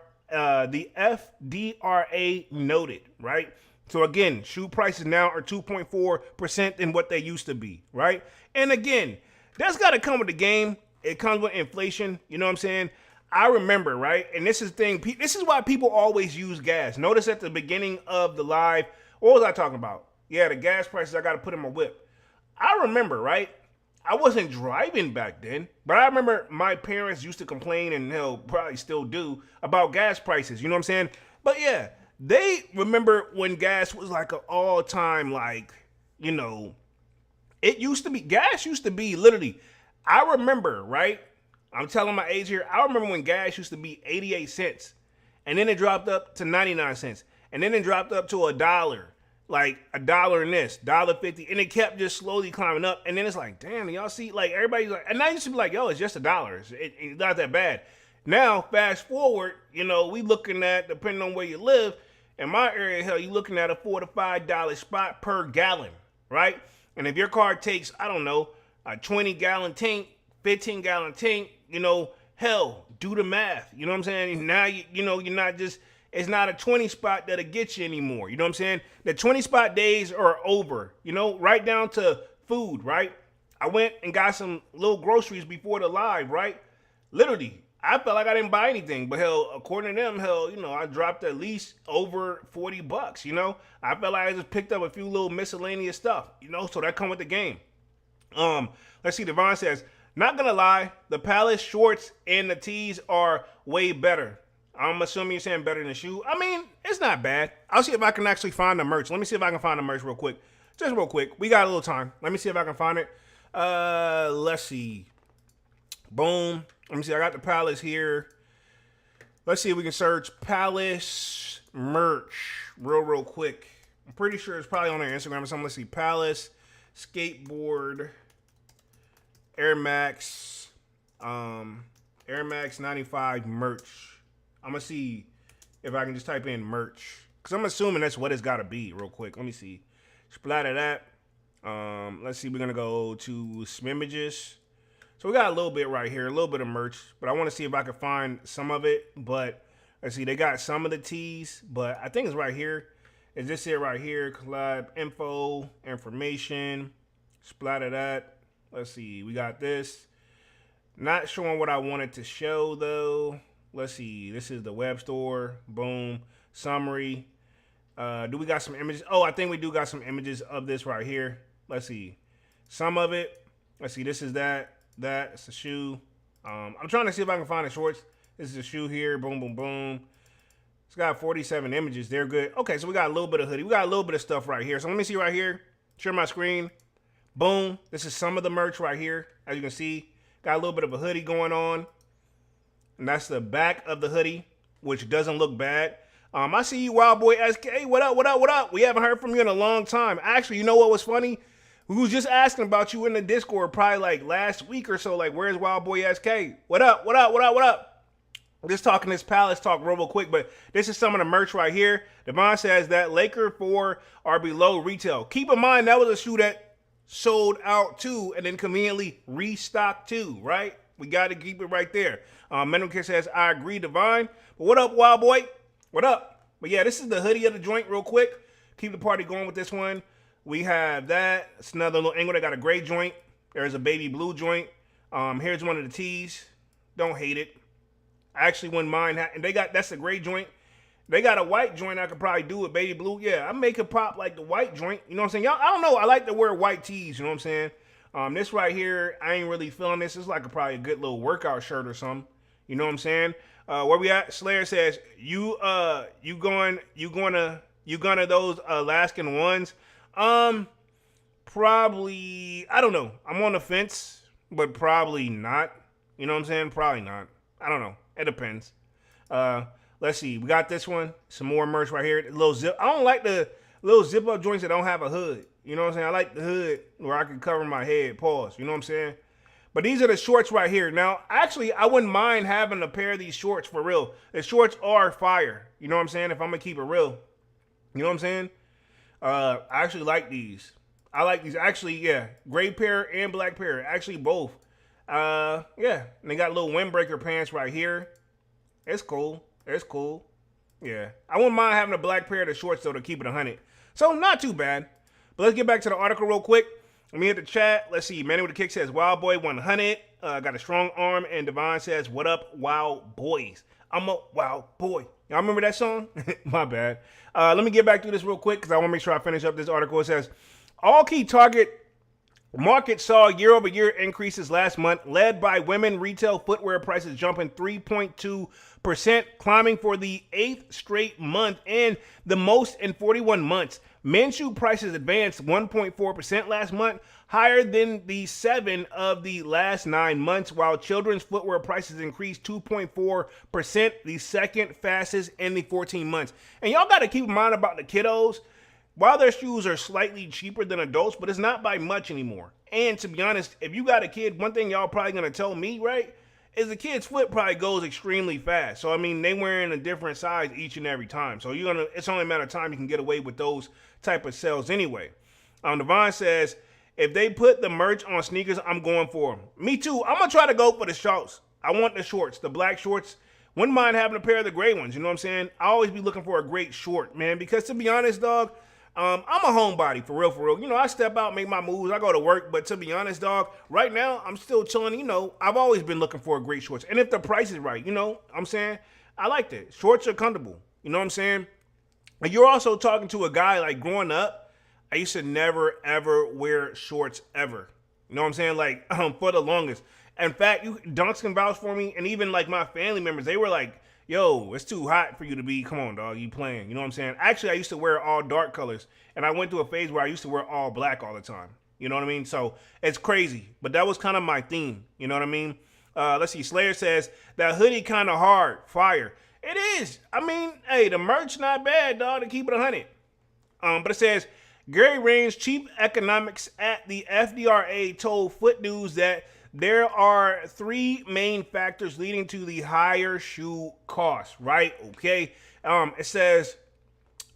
noted, right? So again, shoe prices now are 2.4% than what they used to be, right? And again, that's got to come with the game. It comes with inflation, you know what I'm saying? I remember, right? And this is the thing, this is why people always use gas. Notice at the beginning of the live, what was I talking about? Yeah, the gas prices I got to put in my whip. I remember, right? I wasn't driving back then, but I remember my parents used to complain, and hell, probably still do, about gas prices, you know what I'm saying? But yeah, they remember when gas was like an all-time, like, you know, gas used to be literally, I remember, right? I'm telling my age here. I remember when gas used to be 88 cents, and then it dropped up to 99 cents, and then it dropped up to $1. like $1 in this, $1.50, and it kept just slowly climbing up. And then it's like, damn, y'all see, like everybody's like, and I used to be like, yo, it's just $1. It's not that bad. Now, fast forward, you know, we looking at, depending on where you live, in my area, hell, you looking at a $4 to $5 spot per gallon, right? And if your car takes, I don't know, a 20-gallon tank, 15-gallon tank, you know, hell, do the math. You know what I'm saying? Now, you know, you're not just, it's not a 20 spot that'll get you anymore. You know what I'm saying? The 20 spot days are over, you know, right down to food, right? I went and got some little groceries before the live, right? Literally, I felt like I didn't buy anything, but hell, according to them, hell, you know, I dropped at least over $40, you know? I felt like I just picked up a few little miscellaneous stuff, you know, so that come with the game. Let's see, Devon says, not gonna lie, the Palace shorts and the tees are way better. I'm assuming you're saying better than the shoe. I mean, it's not bad. I'll see if I can actually find the merch. Let me see if I can find the merch real quick. Just real quick. We got a little time. Let me see if I can find it. Let's see. Boom. Let me see. I got the Palace here. Let's see if we can search Palace merch real quick. I'm pretty sure it's probably on their Instagram or something. Let's see. Palace skateboard Air Max 95 merch. I'm going to see if I can just type in merch. Because I'm assuming that's what it's got to be real quick. Let me see. Splatter that. Let's see. We're going to go to Smimages. So we got a little bit right here. A little bit of merch. But I want to see if I can find some of it. But let's see. They got some of the tees. But I think it's right here. Is this it right here? Collab info, information. Splatter that. Let's see. We got this. Not showing what I wanted to show, though. Let's see. This is the web store. Boom. Summary. Do we got some images? Oh, I think we do got some images of this right here. Let's see. Some of it. Let's see. This is that. That's the shoe. I'm trying to see if I can find the shorts. This is the shoe here. Boom, boom, boom. It's got 47 images. They're good. Okay, so we got a little bit of hoodie. We got a little bit of stuff right here. So let me see right here. Share my screen. Boom. This is some of the merch right here. As you can see, got a little bit of a hoodie going on. And that's the back of the hoodie, which doesn't look bad. I see you, Wild Boy SK. What up, what up, what up? We haven't heard from you in a long time. Actually, you know what was funny? We was just asking about you in the Discord probably like last week or so. Like, where's Wild Boy SK? What up, what up, what up, what up? We're just talking this Palace talk real quick, but this is some of the merch right here. Devon says that Laker 4 are below retail. Keep in mind, that was a shoe that sold out too and then conveniently restocked too, right? We got to keep it right there. Mental Kid says, I agree, Divine. But what up, Wild Boy? What up? But yeah, this is the hoodie of the joint real quick. Keep the party going with this one. We have that. It's another little angle that got a gray joint. There's a baby blue joint. Here's one of the tees. Don't hate it. I actually wouldn't mind. And they got, that's a gray joint. They got a white joint I could probably do with baby blue. Yeah, I make it pop like the white joint. You know what I'm saying? Y'all, I don't know. I like to wear white tees. You know what I'm saying? This right here, I ain't really feeling this. It's like probably a good little workout shirt or something. You know what I'm saying? Where we at? Slayer says, you gonna those Alaskan ones? Probably, I don't know. I'm on the fence, but probably not. You know what I'm saying? Probably not. I don't know. It depends. Let's see. We got this one. Some more merch right here. Little zip. I don't like the little zip up joints that don't have a hood. You know what I'm saying? I like the hood where I can cover my head. Pause. You know what I'm saying? But these are the shorts right here. Now, actually, I wouldn't mind having a pair of these shorts for real. The shorts are fire. You know what I'm saying? If I'm going to keep it real. You know what I'm saying? I actually like these. I like these. Actually, yeah. Gray pair and black pair. Actually, both. Yeah. And they got little windbreaker pants right here. It's cool. It's cool. Yeah. I wouldn't mind having a black pair of the shorts, though, to keep it 100. So, not too bad. But let's get back to the article real quick. Let me hit the chat. Let's see. Manny with the kick says, Wild Boy 100. Got a strong arm. And Devon says, what up, Wild Boys? I'm a wild boy. Y'all remember that song? My bad. Let me get back to this real quick because I want to make sure I finish up this article. It says, all key target markets saw year-over-year increases last month, led by women retail footwear prices jumping 3.2%, climbing for the 8th straight month and the most in 41 months. Men's shoe prices advanced 1.4% last month, higher than the 7 of the last 9 months, while children's footwear prices increased 2.4%, the second fastest in the 14 months. And y'all got to keep in mind about the kiddos. while their shoes are slightly cheaper than adults, but it's not by much anymore. And to be honest, if you got a kid, one thing y'all probably gonna tell me, right, is the kid's foot probably goes extremely fast. So I mean, they wearing a different size each and every time. So it's only a matter of time you can get away with those type of sales anyway. Devon says, if they put the merch on sneakers, I'm going for them. Me too. I'm gonna try to go for the shorts. I want the shorts, the black shorts. Wouldn't mind having a pair of the gray ones. You know what I'm saying? I always be looking for a great short, man. Because to be honest, dog, I'm a homebody for real, for real. You know, I step out, make my moves, I go to work. But to be honest, dog, right now I'm still chilling. You know, I've always been looking for a great shorts, and if the price is right, you know, I'm saying I like that. Shorts are comfortable. You know what I'm saying? And you're also talking to a guy like growing up. I used to never ever wear shorts ever. You know what I'm saying? Like for the longest. In fact, Dunks can vouch for me, and even like my family members, they were like, yo, it's too hot for you to be, come on, dog, you playing. You know what I'm saying? Actually, I used to wear all dark colors, and I went through a phase where I used to wear all black all the time. You know what I mean? So it's crazy, but that was kind of my theme. You know what I mean? Let's see. Slayer says, that hoodie kind of hard, fire. It is. I mean, hey, the merch not bad, dog, to keep it 100. But it says, Gary Rain's chief economics at the FDRA told Foot News that there are three main factors leading to the higher shoe costs, right? Okay. It says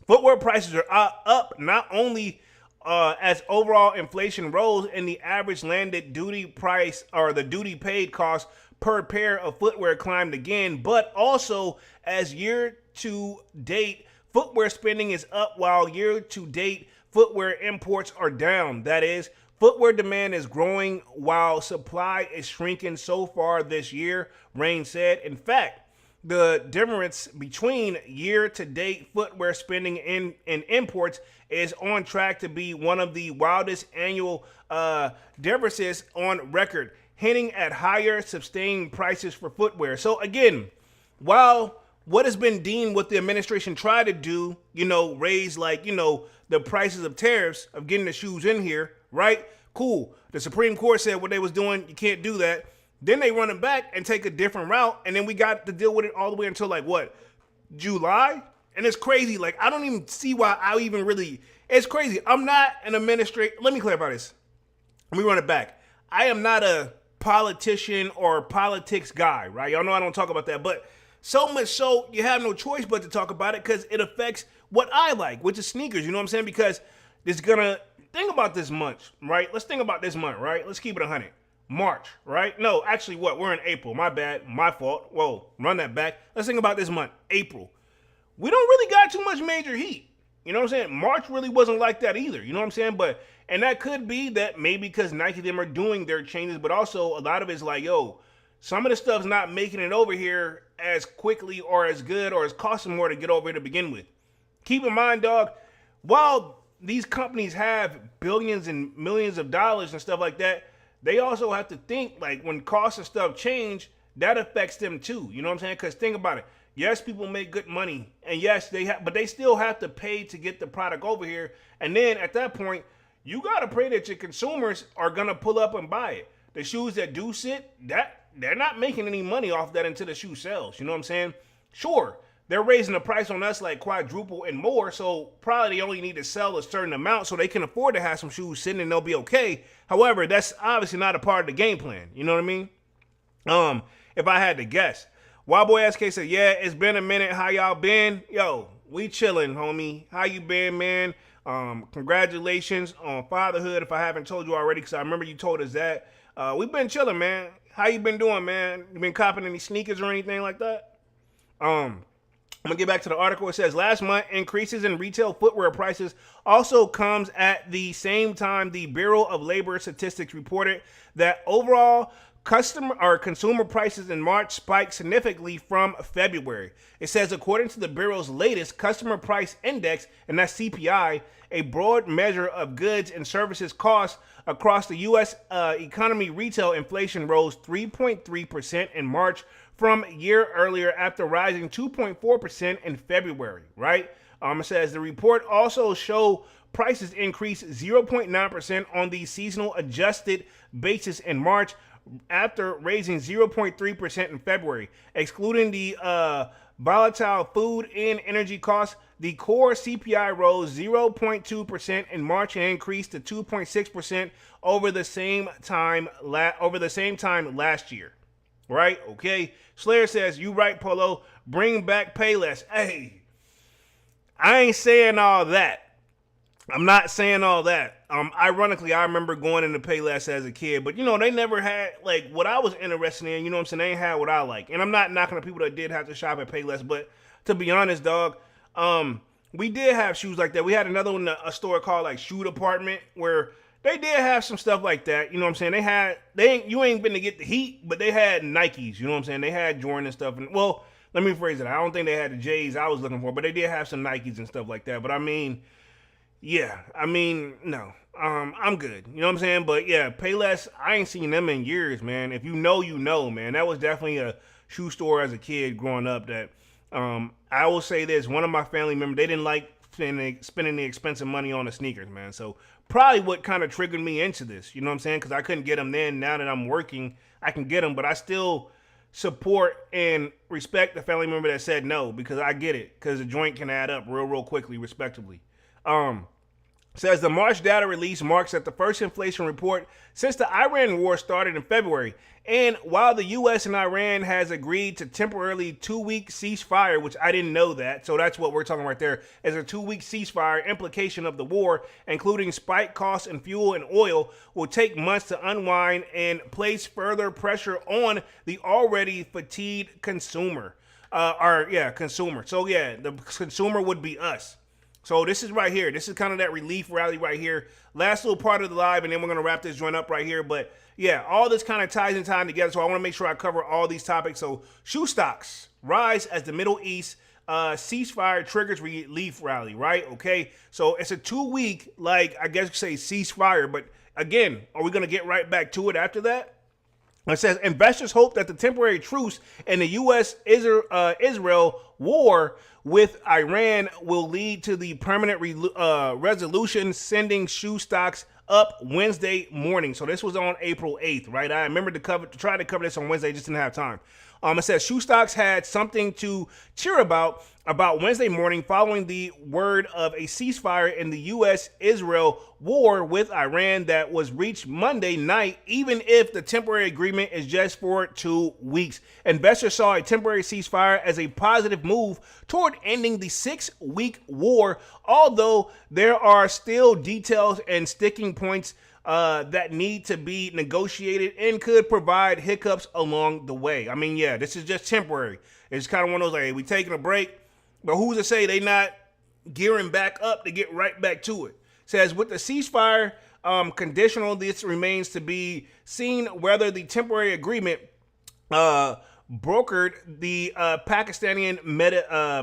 footwear prices are up not only as overall inflation rose and the average landed duty price or the duty paid cost per pair of footwear climbed again, but also as year to date footwear spending is up while year to date footwear imports are down. That is, footwear demand is growing while supply is shrinking so far this year, Rain said. In fact, the difference between year-to-date footwear spending and imports is on track to be one of the wildest annual differences on record, hinting at higher sustained prices for footwear. So again, while what has been deemed what the administration tried to do, you know, raise like, you know, the prices of tariffs of getting the shoes in here, right? Cool. The Supreme Court said what they was doing, you can't do that. Then they run it back and take a different route, and then we got to deal with it all the way until like what, July? And it's crazy. Like, I don't even see why I even really, it's crazy. I'm not an administrator. Let me clarify this. Let me run it back. I am not a politician or politics guy, right? Y'all know I don't talk about that, but so much so you have no choice but to talk about it because it affects what I like, which is sneakers. You know what I'm saying? Because it's gonna, think about this month, right? Let's think about this month, right? Let's keep it 100. March, right? No, actually what? We're in April. My bad. My fault. Whoa, run that back. Let's think about this month, April. We don't really got too much major heat. You know what I'm saying? March really wasn't like that either. You know what I'm saying? But, and that could be that maybe because Nike them are doing their changes, but also a lot of it's like, yo, some of the stuff's not making it over here as quickly or as good or it's costing more to get over here to begin with. Keep in mind, dog, while these companies have billions and millions of dollars and stuff like that, they also have to think like when costs and stuff change, that affects them too. You know what I'm saying? Because think about it. Yes, people make good money, and yes, but they still have to pay to get the product over here. And then at that point, you gotta pray that your consumers are gonna pull up and buy it. The shoes that do sit, that they're not making any money off that until the shoe sells. You know what I'm saying? Sure, they're raising the price on us like quadruple and more, so probably they only need to sell a certain amount so they can afford to have some shoes sitting and they'll be okay. However, that's obviously not a part of the game plan. You know what I mean? If I had to guess. Wild Boy SK said, yeah, it's been a minute. How y'all been? Yo, we chilling, homie. How you been, man? Congratulations on fatherhood, if I haven't told you already, because I remember you told us that. We've been chilling, man. How you been doing, man? You been copping any sneakers or anything like that? I'm going to get back to the article. It says, last month, increases in retail footwear prices also comes at the same time the Bureau of Labor Statistics reported that overall consumer prices in March spiked significantly from February. It says, according to the Bureau's latest Customer Price Index, and that's CPI, a broad measure of goods and services costs across the U.S. Economy, retail inflation rose 3.3% in March from a year earlier after rising 2.4% in February, right? It says the report also showed prices increased 0.9% on the seasonal adjusted basis in March after raising 0.3% in February. Excluding the volatile food and energy costs, the core CPI rose 0.2% in March and increased to 2.6% over the same time last year. Right? Okay. Slayer says, "You right, Polo. Bring back Payless." Hey, I ain't saying all that. I'm not saying all that. Ironically, I remember going into Payless as a kid, but they never had like what I was interested in. You know what I'm saying? They ain't had what I like, and I'm not knocking the people that did have to shop at Payless, but to be honest, dog, we did have shoes like that. We had another one, a store called like Shoe Department, where they did have some stuff like that. You know what I'm saying? You ain't been to get the heat, but they had Nikes. You know what I'm saying? They had Jordan and stuff. And well, let me phrase it. I don't think they had the J's I was looking for, but they did have some Nikes and stuff like that. But I mean, yeah, no. I'm good. You know what I'm saying? But yeah, Payless, I ain't seen them in years, man. If you know, man. That was definitely a shoe store as a kid growing up that I will say this, one of my family members, they didn't like spending the expensive money on the sneakers, man. So probably what kind of triggered me into this, you know what I'm saying? Because I couldn't get them then. Now that I'm working, I can get them, but I still support and respect the family member that said no, because I get it, because the joint can add up real quickly, respectively. Says the March data release marks at the first inflation report since the Iran war started in February. And while the U.S. and Iran has agreed to temporarily 2-week ceasefire, which I didn't know that, so that's what we're talking right there, as a 2-week ceasefire, implication of the war, including spike costs in fuel and oil, will take months to unwind and place further pressure on the already fatigued consumer. Consumer. So yeah, the consumer would be us. So this is right here. This is kind of that relief rally right here. Last little part of the live, and then we're going to wrap this joint up right here. But yeah, all this kind of ties in time together. So I want to make sure I cover all these topics. So shoe stocks rise as the Middle East ceasefire triggers relief rally, right? Okay. So it's a 2-week, like, I guess you say ceasefire. But again, are we going to get right back to it after that? It says investors hope that the temporary truce in the U.S.-Israel war with Iran will lead to the permanent resolution, sending shoe stocks up Wednesday morning. So this was on April 8th, right? I remember to try to cover this on Wednesday, just didn't have time. It says shoe stocks had something to cheer about Wednesday morning following the word of a ceasefire in the U.S.-Israel war with Iran that was reached Monday night, even if the temporary agreement is just for 2 weeks. Investors saw a temporary ceasefire as a positive move toward ending the 6-week war, although there are still details and sticking points that need to be negotiated and could provide hiccups along the way. I mean, yeah, this is just temporary. It's kind of one of those, like, hey, we taking a break, but who's to say they not gearing back up to get right back to it? Says with the ceasefire conditional, this remains to be seen whether the temporary agreement brokered the Pakistani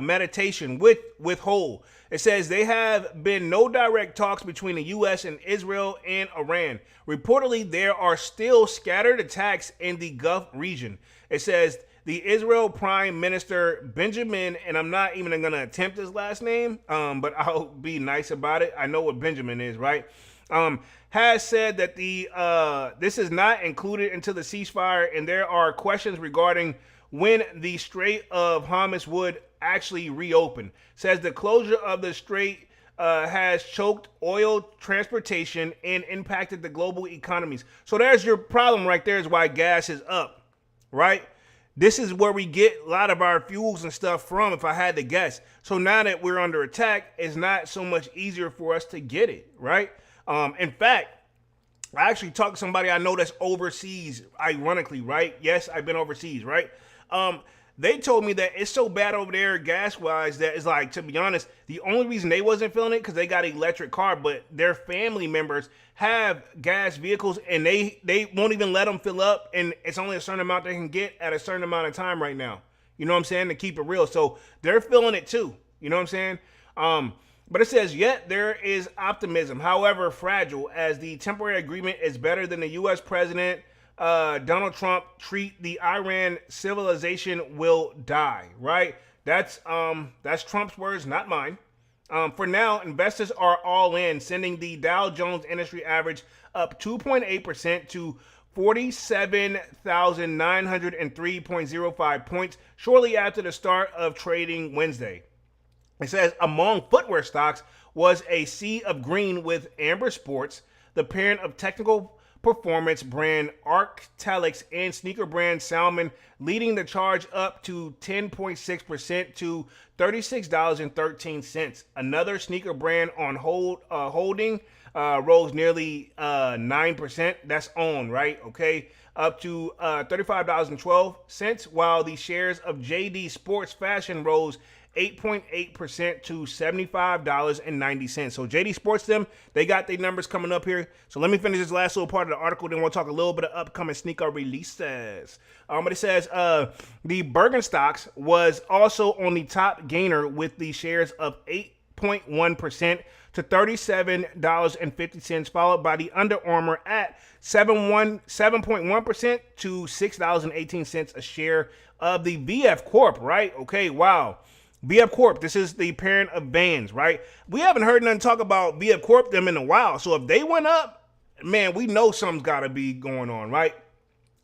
mediation with whole. It says they have been no direct talks between the U.S. and Israel and Iran. Reportedly, there are still scattered attacks in the Gulf region. It says the Israel Prime Minister Benjamin, and I'm not even going to attempt his last name, but I'll be nice about it. I know what Benjamin is, right? Has said that this is not included into the ceasefire, and there are questions regarding when the Strait of Hormuz would actually reopen. Says the closure of the strait has choked oil transportation and impacted the global economies. So there's your problem right there, is why gas is up, right? This is where we get a lot of our fuels and stuff from, if I had to guess. So now that we're under attack, it's not so much easier for us to get it, right? In fact, I actually talked to somebody I know that's overseas, ironically, right? Yes, I've been overseas, right? They told me that it's so bad over there gas-wise that it's like, to be honest, the only reason they wasn't feeling it because they got an electric car, but their family members have gas vehicles and they won't even let them fill up, and it's only a certain amount they can get at a certain amount of time right now. You know what I'm saying? To keep it real. So they're feeling it too. You know what I'm saying? But it says, yet there is optimism, however fragile, as the temporary agreement is better than the U.S. president Donald Trump treat the Iran civilization will die, right? That's Trump's words, not mine. For now, investors are all in, sending the Dow Jones Industry Average up 2.8% to 47,903.05 points shortly after the start of trading Wednesday. It says among footwear stocks was a sea of green with Amber Sports, the parent of technical performance brand Arc'teryx and sneaker brand Salmon, leading the charge up to 10.6% to $36.13. Another sneaker brand on holding rose nearly 9%. That's on, right? Okay. Up to $35.12, while the shares of JD Sports Fashion rose 8.8% to $75.90. So JD Sports, they got their numbers coming up here. So let me finish this last little part of the article, then we'll talk a little bit of upcoming sneaker releases. But it says the Birkenstocks was also on the top gainer with the shares of 8.1% to $37.50, followed by the Under Armour at 7.1% to $6.18 a share of the VF Corp, right? Okay, wow. VF Corp, this is the parent of Vans, right? We haven't heard nothing talk about VF Corp them in a while. So if they went up, man, we know something's got to be going on, right?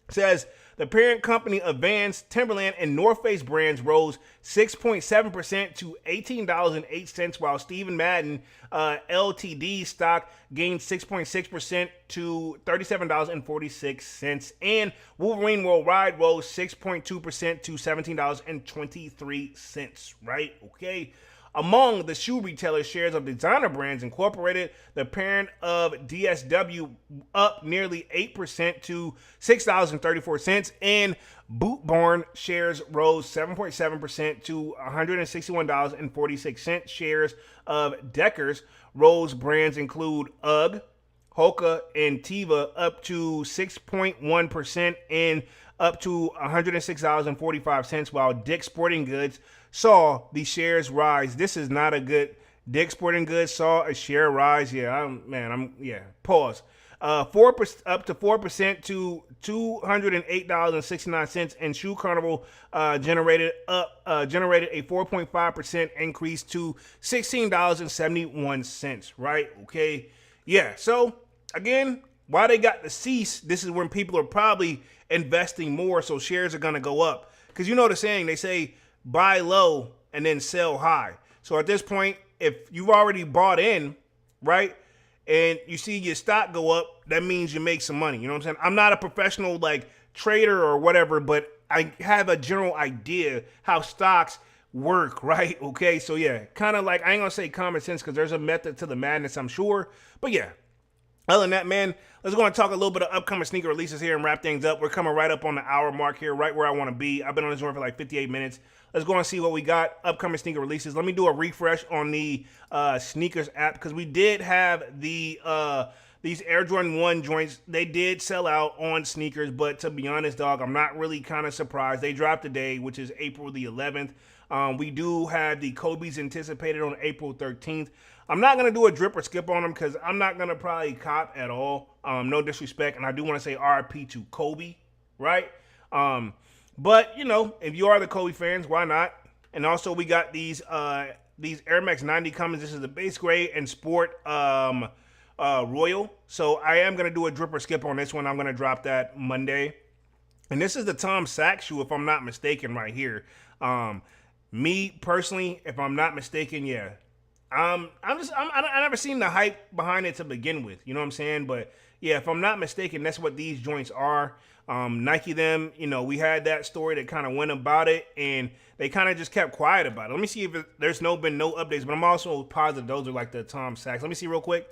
It says the parent company of Vans, Timberland, and North Face brands rose 6.7% to $18.08, while Stephen Madden Ltd stock gained 6.6% to $37.46, and Wolverine Worldwide rose 6.2% to $17.23, right? Okay. Among the shoe retailer shares of Designer Brands Incorporated, the parent of DSW, up nearly 8% to $6.34, and Boot Barn shares rose 7.7% to $161.46. Shares of Deckers Rose brands include UGG, Hoka, and Teva, up to 6.1% and up to $106.45, while Dick's Sporting Goods saw the shares rise. This is not a good. Dick's Sporting Goods saw a share rise. Yeah, pause. 4% up to 4% to $208.69, and Shoe Carnival generated a 4.5% increase to $16.71. Right? Okay. Yeah. So again, why they got the cease? This is when people are probably investing more, so shares are gonna go up. Because you know the saying, they say buy low and then sell high. So at this point, if you've already bought in, right, and you see your stock go up, that means you make some money. You know what I'm saying? I'm not a professional like trader or whatever, but I have a general idea how stocks work, right? Okay, so yeah, kind of like, I ain't gonna say common sense because there's a method to the madness, I'm sure. But yeah, other than that, man, let's go and talk a little bit of upcoming sneaker releases here and wrap things up. We're coming right up on the hour mark here, right where I want to be. I've been on this one for like 58 minutes. Let's go and see what we got. Upcoming sneaker releases. Let me do a refresh on the sneakers app, because we did have the these Air Jordan 1 joints. They did sell out on sneakers, but to be honest, dog, I'm not really kind of surprised. They dropped today, which is April the 11th. We do have the Kobe's anticipated on April 13th. I'm not going to do a drip or skip on them because I'm not going to probably cop at all. No disrespect. And I do want to say RIP to Kobe, right? But, you know, if you are the Kobe fans, why not? And also we got these Air Max 90 coming. This is the base grade and sport Royal. So I am going to do a drip or skip on this one. I'm going to drop that Monday. And this is the Tom Sachs shoe, if I'm not mistaken, right here. Me personally, if I'm not mistaken, yeah. I never seen the hype behind it to begin with. You know what I'm saying? But yeah, if I'm not mistaken, that's what these joints are. Nike them, you know, we had that story that kind of went about it, and they kind of just kept quiet about it. Let me see if there's been no updates, but I'm also positive those are like the Tom Sachs. Let me see real quick.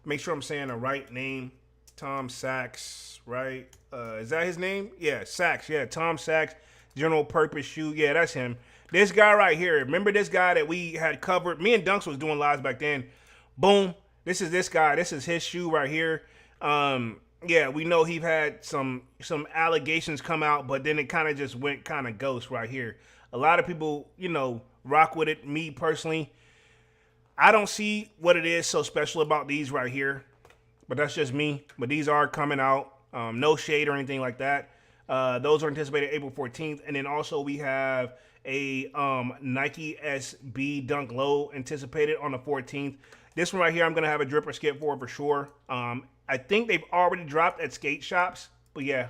Make sure I'm saying the right name. Tom Sachs, right? Is that his name? Yeah, Sachs. Yeah, Tom Sachs, general purpose shoe. Yeah, that's him. This guy right here. Remember this guy that we had covered? Me and Dunks was doing lives back then. Boom. This is this guy. This is his shoe right here. Yeah, we know he's had some allegations come out, but then it kind of just went kind of ghost right here. A lot of people, you know, rock with it. Me personally, I don't see what it is so special about these right here, but that's just me. But these are coming out. No shade or anything like that. Those are anticipated April 14th. And then also we have a Nike SB Dunk Low anticipated on the 14th. This one right here, I'm going to have a drip or skip for sure. I think they've already dropped at skate shops. But yeah,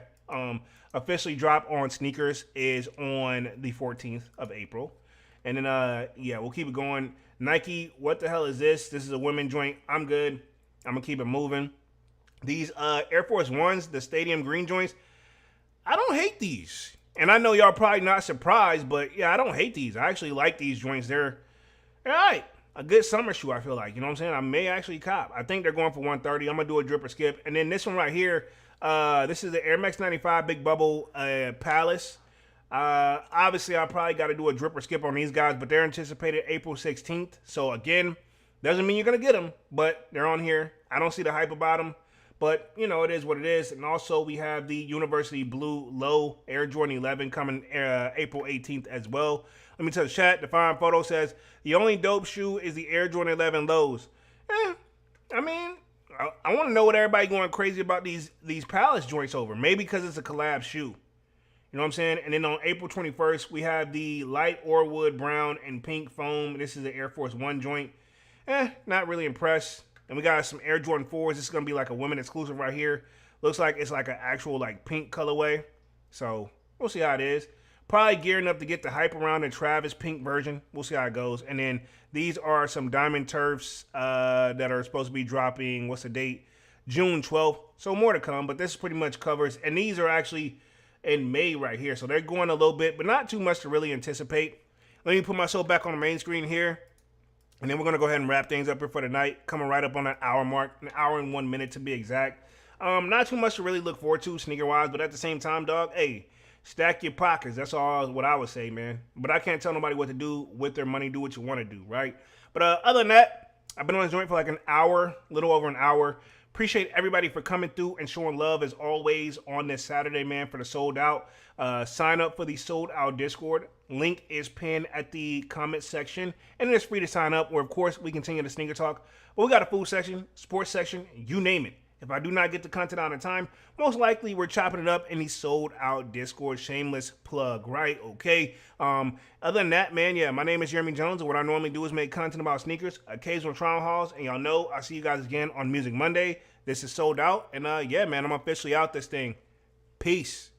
officially drop on sneakers is on the 14th of April. And then, yeah, we'll keep it going. Nike, what the hell is this? This is a women joint. I'm good. I'm going to keep it moving. These Air Force Ones, the stadium green joints, I don't hate these. And I know y'all probably not surprised, but yeah, I don't hate these. I actually like these joints. They're all right. A good summer shoe, I feel like. You know what I'm saying? I may actually cop. I think they're going for 130. I'm going to do a drip or skip. And then this one right here, this is the Air Max 95 Big Bubble Palace. Obviously, I probably got to do a drip or skip on these guys, but they're anticipated April 16th. So, again, doesn't mean you're going to get them, but they're on here. I don't see the hype about them, but, you know, it is what it is. And also, we have the University Blue Low Air Jordan 11 coming April 18th as well. Let me tell the chat, the fine photo says, the only dope shoe is the Air Jordan 11 Lows. I mean, I want to know what everybody going crazy about these Palace joints over. Maybe because it's a collab shoe. You know what I'm saying? And then on April 21st, we have the light Orwood brown and pink foam. This is the Air Force One joint. Not really impressed. And we got some Air Jordan 4s. This is going to be like a women exclusive right here. Looks like it's like an actual like pink colorway. So we'll see how it is. Probably gearing up to get the hype around the Travis pink version. We'll see how it goes. And then these are some Diamond Turfs that are supposed to be dropping, what's the date? June 12th. So more to come, but this pretty much covers. And these are actually in May right here. So they're going a little bit, but not too much to really anticipate. Let me put myself back on the main screen here. And then we're going to go ahead and wrap things up here for the night. Coming right up on an hour mark. An hour and 1 minute to be exact. Not too much to really look forward to sneaker-wise, but at the same time, dog, hey, stack your pockets. That's all what I would say, man. But I can't tell nobody what to do with their money. Do what you want to do, right? But other than that, I've been on this joint for like an hour, a little over an hour. Appreciate everybody for coming through and showing love as always on this Saturday, man, for the sold out. Sign up for the sold out Discord. Link is pinned at the comment section. And it's free to sign up, where, of course, we continue the sneaker talk. But we got a food section, sports section, you name it. If I do not get the content out in time, most likely we're chopping it up in the sold out Discord. Shameless plug, right? Okay. Other than that, man, yeah, my name is Jeremy Jones, and what I normally do is make content about sneakers, occasional trial hauls, and y'all know I'll see you guys again on Music Monday. This is sold out, and yeah, man, I'm officially out this thing. Peace.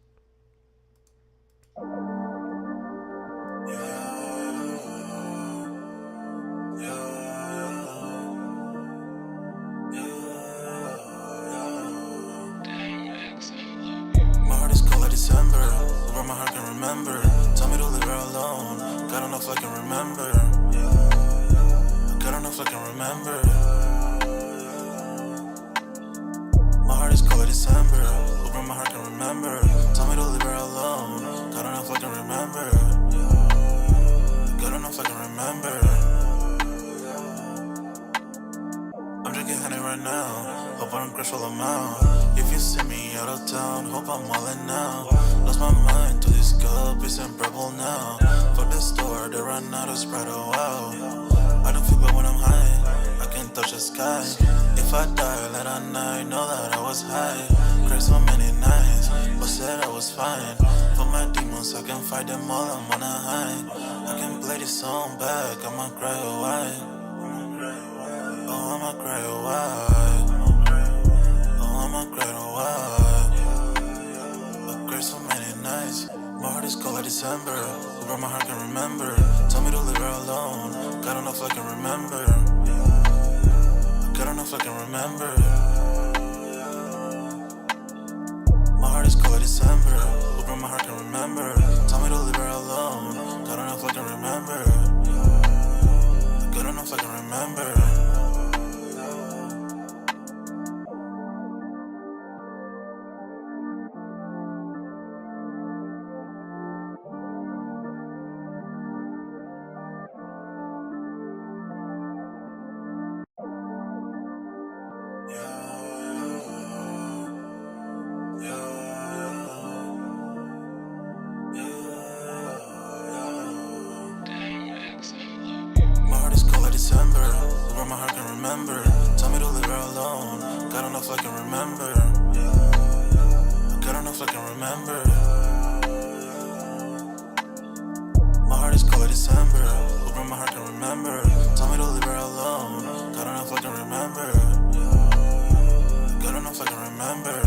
December, over my heart can remember. Tell me to leave her alone. Got enough I can remember. Got enough I can remember. My heart is cold December, over my heart can remember. Tell me to leave her alone. Got enough I can remember. Got enough I can remember. I'm drinking honey right now. Hope I don't crush all amount. If you see me out of town, hope I'm wildin' now. Lost my mind to this cup, it's unbearable now. Fuck the store, they run out of Sprite, oh wow. I don't feel bad when I'm high, I can touch the sky. If I die late at night, know that I was high. Cried so many nights, but said I was fine. For my demons, I can fight them all, I'm on a high. I can play this song back, I'ma cry a while. Oh, I'ma cry a while. I'ma cry a while. I cried so many nights. My heart is cold like December. Over my heart can remember. Tell me to leave her alone. Got enough I can remember. Got enough I can remember. My heart is cold like December. Over my heart can remember. Tell me to leave her alone. Got enough I can remember. Got enough I can remember. December, over my heart can remember. Tell me to leave her alone. Got enough I can remember. Got enough I can remember. My heart is cold like December. Over my heart can remember. Tell me to leave her alone. Got enough I can remember. Got enough I can remember.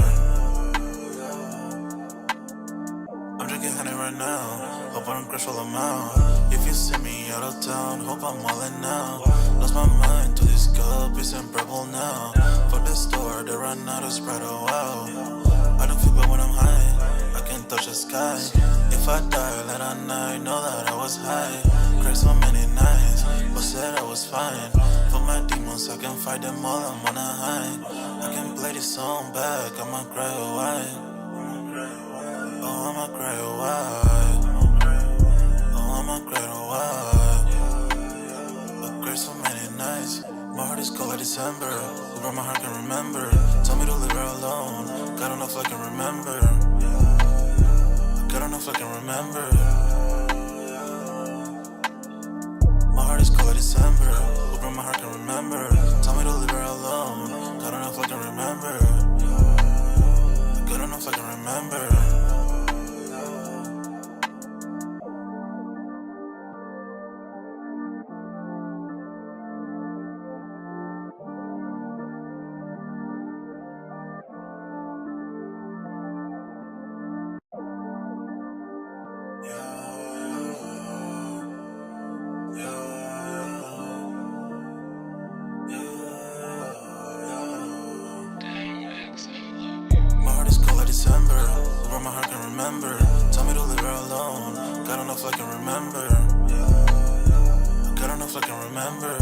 I'm drinking honey right now. Hope I don't crush all amount. If you you see me out of town, hope I'm wildin' now. Lost my mind to this cup, it's unbearable now. For the store, they run out of Sprite, oh wow. I don't feel bad when I'm high, I can touch the sky. If I die late at night, know that I was high. Cried so many nights, but said I was fine. For my demons, I can fight them all, I'm on a high. I can play this song back, I'ma cry a while. Oh, I'ma cry a while. Oh, I'ma cry a while. I cried so many nights. My heart is cold like December. Who brought my heart can remember. Tell me to leave her alone. God don't know if I can remember. God don't know if I can remember. My heart is cold like December. Who brought my heart can remember. Tell me to leave her alone. God don't know if I can remember. God don't know if I can remember. My heart is cold like December. Where my heart can remember. Tell me to leave her alone. God don't know if I can remember. God don't know if I can remember.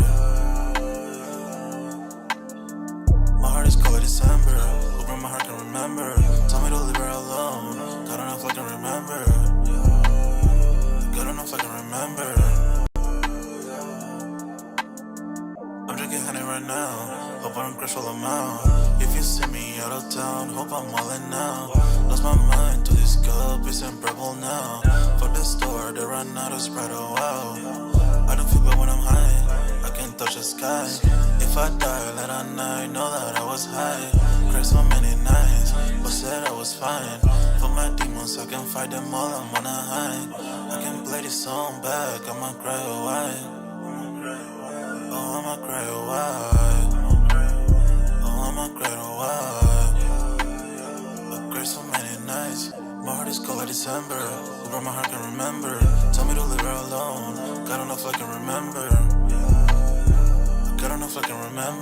My heart is cold like December. Where my heart can remember. Tell me to leave her alone. God don't know if I can remember. God don't know if I can remember. I'm drinking honey right now. Hope I don't crash all I'm out. If you see me out of town, hope I'm wildin' now. Lost my mind to this cup, it's unbearable now. For the store, they run out of Sprite, oh wow. I don't feel bad when I'm high, I can touch the sky. If I die late at night, know that I was high. Cried so many nights, but said I was fine. For my demons, I can fight them all, I'm on a high. I can play this song back, I'ma cry a while. Oh, I'ma cry a while. Oh, I'ma cry a while. I cried so many nights. My heart is cold like December. Who brought my heart can remember. Tell me to leave her alone. God don't know if I can remember. God don't know if I can remember.